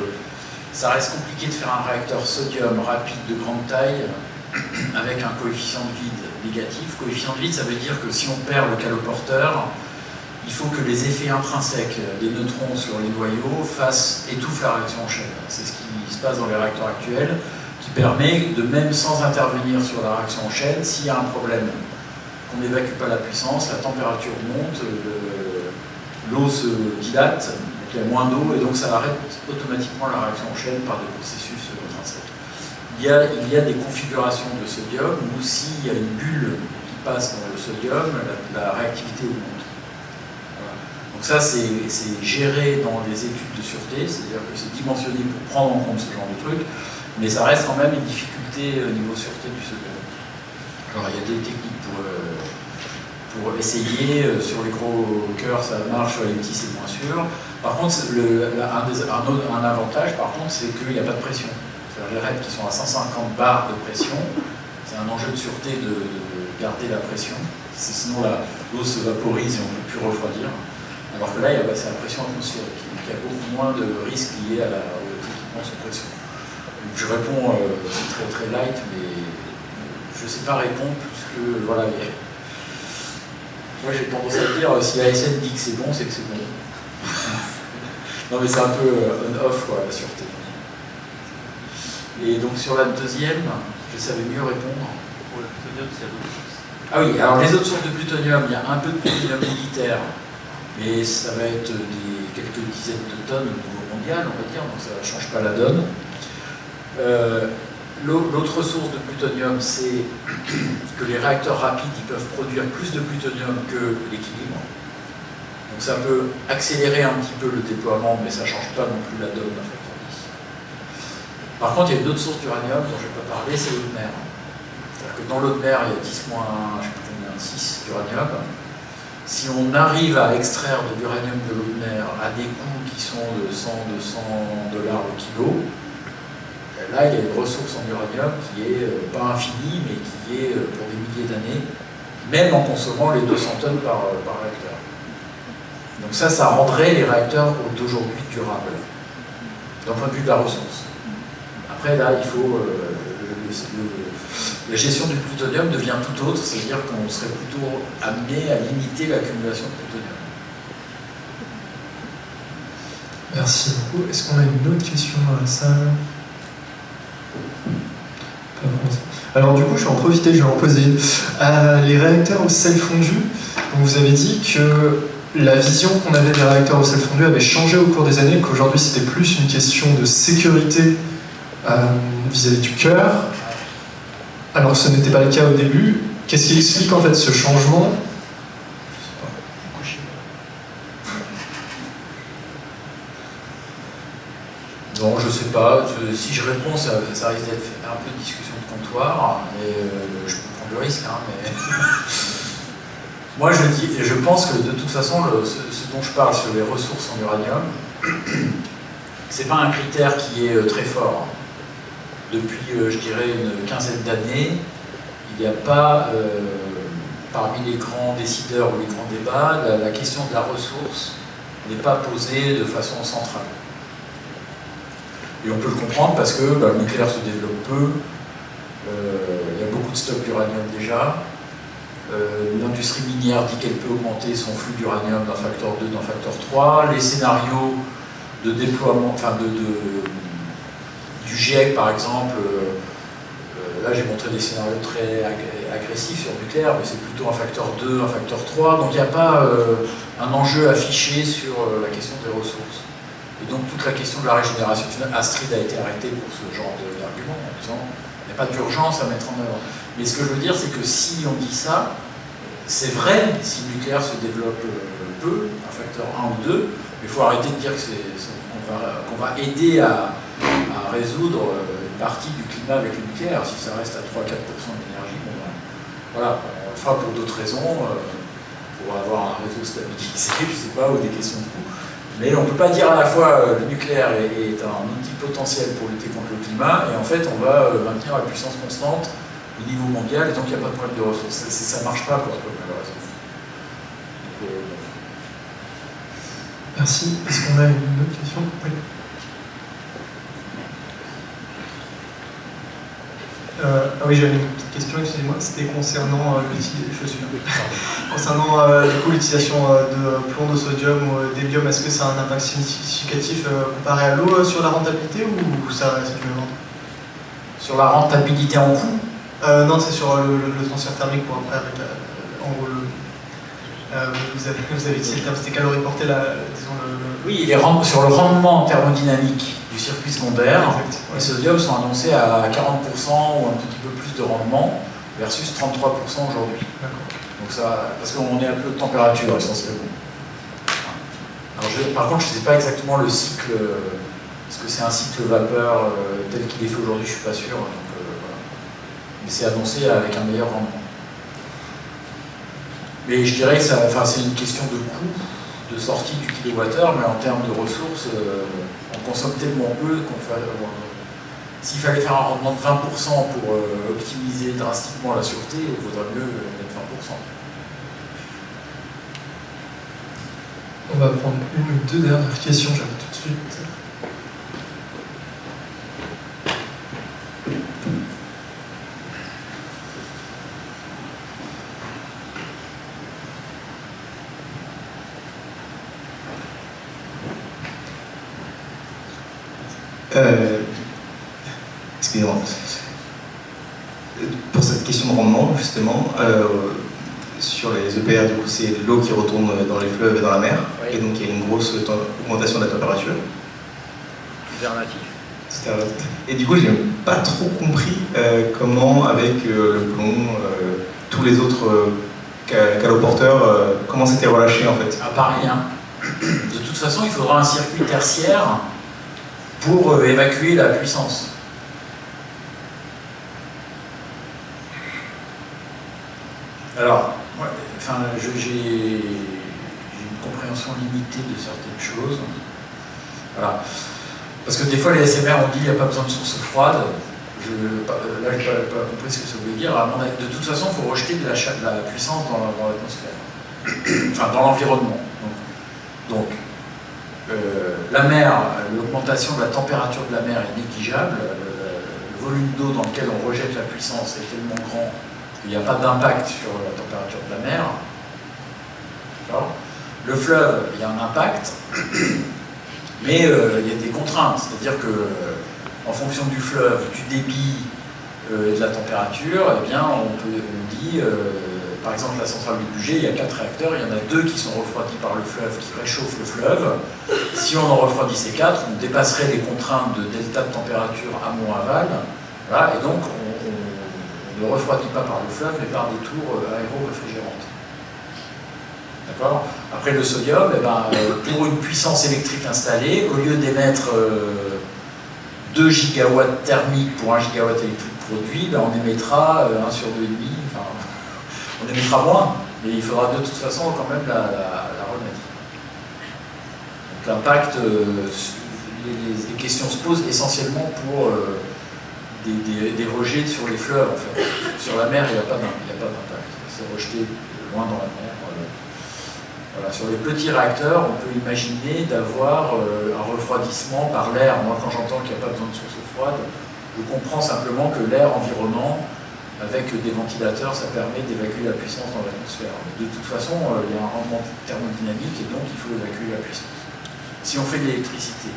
ça reste compliqué de faire un réacteur sodium rapide de grande taille avec un coefficient de vide négatif. Coefficient de vide, ça veut dire que si on perd le caloporteur, il faut que les effets intrinsèques des neutrons sur les noyaux étouffent la réaction en chaîne. C'est ce qui se passe dans les réacteurs actuels, qui permet de, même sans intervenir sur la réaction en chaîne, s'il y a un problème, qu'on n'évacue pas la puissance, la température monte, l'eau se dilate, donc il y a moins d'eau, et donc ça arrête automatiquement la réaction en chaîne par des processus intrinsèques. Il y a des configurations de sodium où s'il y a une bulle qui passe dans le sodium, la réactivité augmente. Voilà. Donc ça, c'est géré dans des études de sûreté, c'est-à-dire que c'est dimensionné pour prendre en compte ce genre de truc, mais ça reste quand même une difficulté au niveau sûreté du sodium. Alors il y a des techniques pour essayer, sur les gros cœurs ça marche, sur les petits c'est moins sûr. Par contre, un avantage par contre, c'est qu'il n'y a pas de pression. C'est-à-dire les raids qui sont à 150 bars de pression, c'est un enjeu de sûreté de garder la pression, sinon l'eau se vaporise et on ne peut plus refroidir. Alors que là, c'est la pression atmosphérique, donc il y a beaucoup moins de risques liés aux équipements sous pression. Donc je réponds, c'est très très light, mais je ne sais pas répondre puisque voilà. Moi j'ai tendance à dire si ASN dit que c'est bon, c'est que c'est bon. Non mais c'est un peu on-off quoi, la sûreté. Et donc sur la deuxième, je savais mieux répondre. Pour le plutonium, c'est à d'autres sources. Ah oui, alors les autres sources de plutonium, il y a un peu de plutonium militaire, mais ça va être quelques dizaines de tonnes au niveau mondial, on va dire, donc ça ne change pas la donne. L'autre source de plutonium, c'est que les réacteurs rapides ils peuvent produire plus de plutonium que l'équilibre. Donc ça peut accélérer un petit peu le déploiement, mais ça ne change pas non plus la donne d'un facteur 10. Par contre, il y a une autre source d'uranium dont je ne vais pas parler, c'est l'eau de mer. C'est-à-dire que dans l'eau de mer, il y a 10-6 d'uranium. Si on arrive à extraire de l'uranium de l'eau de mer à des coûts qui sont de 100-200 $ le kilo, là, il y a une ressource en uranium qui est pas infinie, mais qui est pour des milliers d'années, même en consommant les 200 tonnes par réacteur. Donc ça rendrait les réacteurs d'aujourd'hui durables, d'un point de vue de la ressource. Après, là, il faut... la gestion du plutonium devient tout autre, c'est-à-dire qu'on serait plutôt amené à limiter l'accumulation de plutonium. Merci beaucoup. Est-ce qu'on a une autre question dans la salle? Alors du coup, je vais en profiter, je vais en poser une. Les réacteurs au sel fondu, vous avez dit que la vision qu'on avait des réacteurs au sel fondu avait changé au cours des années, qu'aujourd'hui c'était plus une question de sécurité vis-à-vis du cœur. Alors ce n'était pas le cas au début. Qu'est-ce qui explique en fait ce changement? Non, je sais pas. Si je réponds, ça risque d'être un peu de discussion de comptoir, mais je peux prendre le risque. Hein, mais moi, je pense que de toute façon, ce dont je parle sur les ressources en uranium, c'est pas un critère qui est très fort. Depuis, je dirais, une quinzaine d'années, il n'y a pas, parmi les grands décideurs ou les grands débats, la question de la ressource n'est pas posée de façon centrale. Et on peut le comprendre parce que le nucléaire se développe peu, il y a beaucoup de stocks d'uranium déjà, L'industrie minière dit qu'elle peut augmenter son flux d'uranium d'un facteur 2, d'un facteur 3. Les scénarios de déploiement, enfin du GIEC par exemple, là j'ai montré des scénarios très agressifs sur le nucléaire, mais c'est plutôt un facteur 2, un facteur 3, donc il n'y a pas un enjeu affiché sur la question des ressources. Et donc toute la question de la régénération, Astrid a été arrêtée pour ce genre d'argument en disant il n'y a pas d'urgence à mettre en œuvre. Mais ce que je veux dire, c'est que si on dit ça, c'est vrai si le nucléaire se développe peu, un facteur 1 ou 2, mais il faut arrêter de dire qu'on va aider à résoudre une partie du climat avec le nucléaire. Si ça reste à 3-4% de l'énergie, bon, voilà, on le fera pour d'autres raisons, pour avoir un réseau stabilisé, je ne sais pas, ou des questions de coût. Mais on ne peut pas dire à la fois le nucléaire est un outil potentiel pour lutter contre le climat, et en fait on va maintenir la puissance constante au niveau mondial, et donc il n'y a pas de problème de ressources. Ça ne marche pas, quoi, malheureusement. Merci. Est-ce qu'on a une autre question? Oui. Oui, j'avais une petite question, excusez-moi, c'était concernant concernant l'utilisation de plomb, de sodium ou d'hélium. Est-ce que ça a un impact significatif comparé à l'eau sur la rentabilité ou ça reste du même ordre? Sur la rentabilité en coût? Non, c'est sur le transfert thermique pour après avec en gros vous avez dit le terme, c'était caloriporté, disons Oui, sur le rendement thermodynamique du circuit secondaire, les sodiums sont annoncés à 40% ou un petit peu plus de rendement versus 33% aujourd'hui. Donc ça, parce qu'on est à peu de température essentiellement. Alors par contre, je ne sais pas exactement le cycle, est-ce que c'est un cycle vapeur tel qu'il est fait aujourd'hui, je ne suis pas sûr. Donc, voilà. Mais c'est annoncé avec un meilleur rendement. Mais je dirais que c'est une question de coût de sortie du kilowattheure, mais en termes de ressources, on consomme tellement peu qu'on fait. S'il fallait faire un rendement de 20% pour optimiser drastiquement la sûreté, il vaudrait mieux mettre 20%. On va prendre une ou deux dernières questions, j'arrive tout de suite. Excusez-moi. Pour cette question de rendement, justement, sur les EPR, du coup, c'est l'eau qui retourne dans les fleuves et dans la mer, oui. Et donc il y a une grosse augmentation de la température. Alternatif. Et du coup, j'ai pas trop compris comment, avec le plomb, tous les autres caloporteurs, comment c'était relâché en fait. Ah, pareil, hein. De toute façon, il faudra un circuit tertiaire pour évacuer la puissance. Alors, j'ai une compréhension limitée de certaines choses. Voilà. Parce que des fois, les SMR ont dit qu'il n'y a pas besoin de source froide. Là, je n'ai pas compris ce que ça voulait dire. De toute façon, il faut rejeter de la puissance dans l'atmosphère, enfin dans l'environnement. Donc, la mer, l'augmentation de la température de la mer est négligeable. Le volume d'eau dans lequel on rejette la puissance est tellement grand qu'il n'y a pas d'impact sur la température de la mer. Le fleuve, il y a un impact, mais il y a des contraintes. C'est-à-dire que, en fonction du fleuve, du débit et de la température, eh bien, on dit, par exemple, la centrale du budget, il y a 4 réacteurs, il y en a 2 qui sont refroidis par le fleuve, qui réchauffent le fleuve. Si on en refroidissait 4, on dépasserait les contraintes de delta de température amont-aval. Voilà, et donc, on ne refroidit pas par le fleuve, mais par des tours aéro-réfrigérantes. D'accord ? Après le sodium, eh ben, pour une puissance électrique installée, au lieu d'émettre 2 gigawatts thermiques pour 1 gigawatt électrique produit, ben, on émettra 1 sur 2,5, enfin, on émettra moins, mais il faudra de toute façon quand même la remettre. Donc l'impact, les questions se posent essentiellement pour des rejets sur les fleuves en fait. Sur la mer, il n'y a pas d'impact. C'est rejeté loin dans la mer. Voilà. Sur les petits réacteurs, on peut imaginer d'avoir un refroidissement par l'air. Moi, quand j'entends qu'il n'y a pas besoin de source froide, je comprends simplement que l'air environnant Avec des ventilateurs, ça permet d'évacuer la puissance dans l'atmosphère. De toute façon, il y a un rendement thermodynamique et donc il faut évacuer la puissance. Si on fait de l'électricité,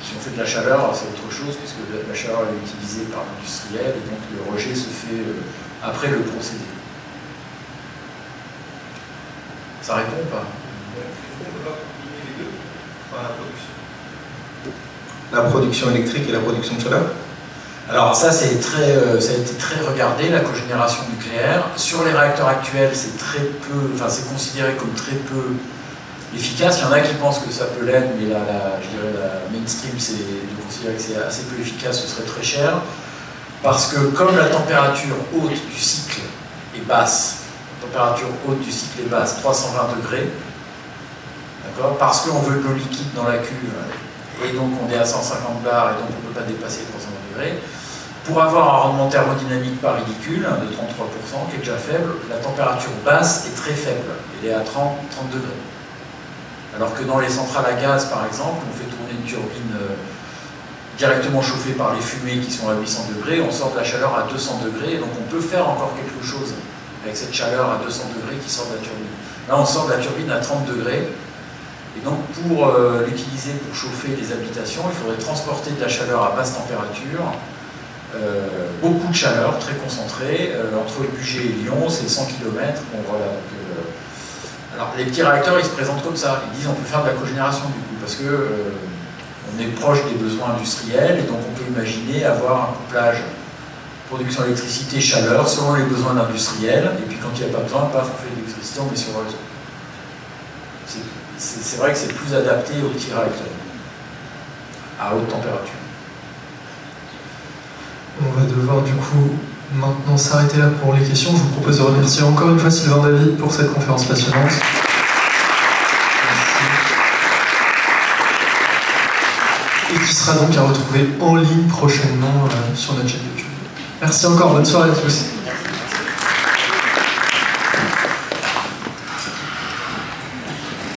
si on fait de la chaleur, c'est autre chose, puisque la chaleur est utilisée par l'industriel et donc le rejet se fait après le procédé. Ça répond ou pas? On peut pas combiner les deux, enfin, la production électrique et la production de chaleur? Alors ça, ça a été très regardé, la cogénération nucléaire. Sur les réacteurs actuels, c'est c'est considéré comme très peu efficace. Il y en a qui pensent que ça peut l'être, mais je dirais la mainstream, c'est de considérer que c'est assez peu efficace, ce serait très cher. Parce que comme la température haute du cycle est basse, 320 degrés, d'accord, parce qu'on veut de l'eau liquide dans la cuve, et donc on est à 150 bars, et donc on ne peut pas dépasser 320 degrés. Pour avoir un rendement thermodynamique pas ridicule, de 33%, qui est déjà faible, la température basse est très faible, elle est à 30 degrés. Alors que dans les centrales à gaz, par exemple, on fait tourner une turbine directement chauffée par les fumées qui sont à 800 degrés, on sort de la chaleur à 200 degrés, donc on peut faire encore quelque chose avec cette chaleur à 200 degrés qui sort de la turbine. Là, on sort de la turbine à 30 degrés, et donc pour l'utiliser pour chauffer les habitations, il faudrait transporter de la chaleur à basse température, beaucoup de chaleur, très concentrée, entre le Bugey et Lyon, c'est 100 km. Bon, voilà, donc, alors les petits réacteurs, ils se présentent comme ça, ils disent on peut faire de la cogénération du coup, parce que on est proche des besoins industriels, et donc on peut imaginer avoir un couplage production d'électricité, chaleur, selon les besoins industriels, et puis quand il n'y a pas besoin, paf, on fait de l'électricité, on met sur le réseau. C'est vrai que c'est plus adapté aux petits réacteurs, à haute température. On va devoir du coup maintenant s'arrêter là pour les questions. Je vous propose de remercier encore une fois Sylvain David pour cette conférence passionnante. Merci. Et qui sera donc à retrouver en ligne prochainement sur notre chaîne YouTube. Merci encore, bonne soirée à tous.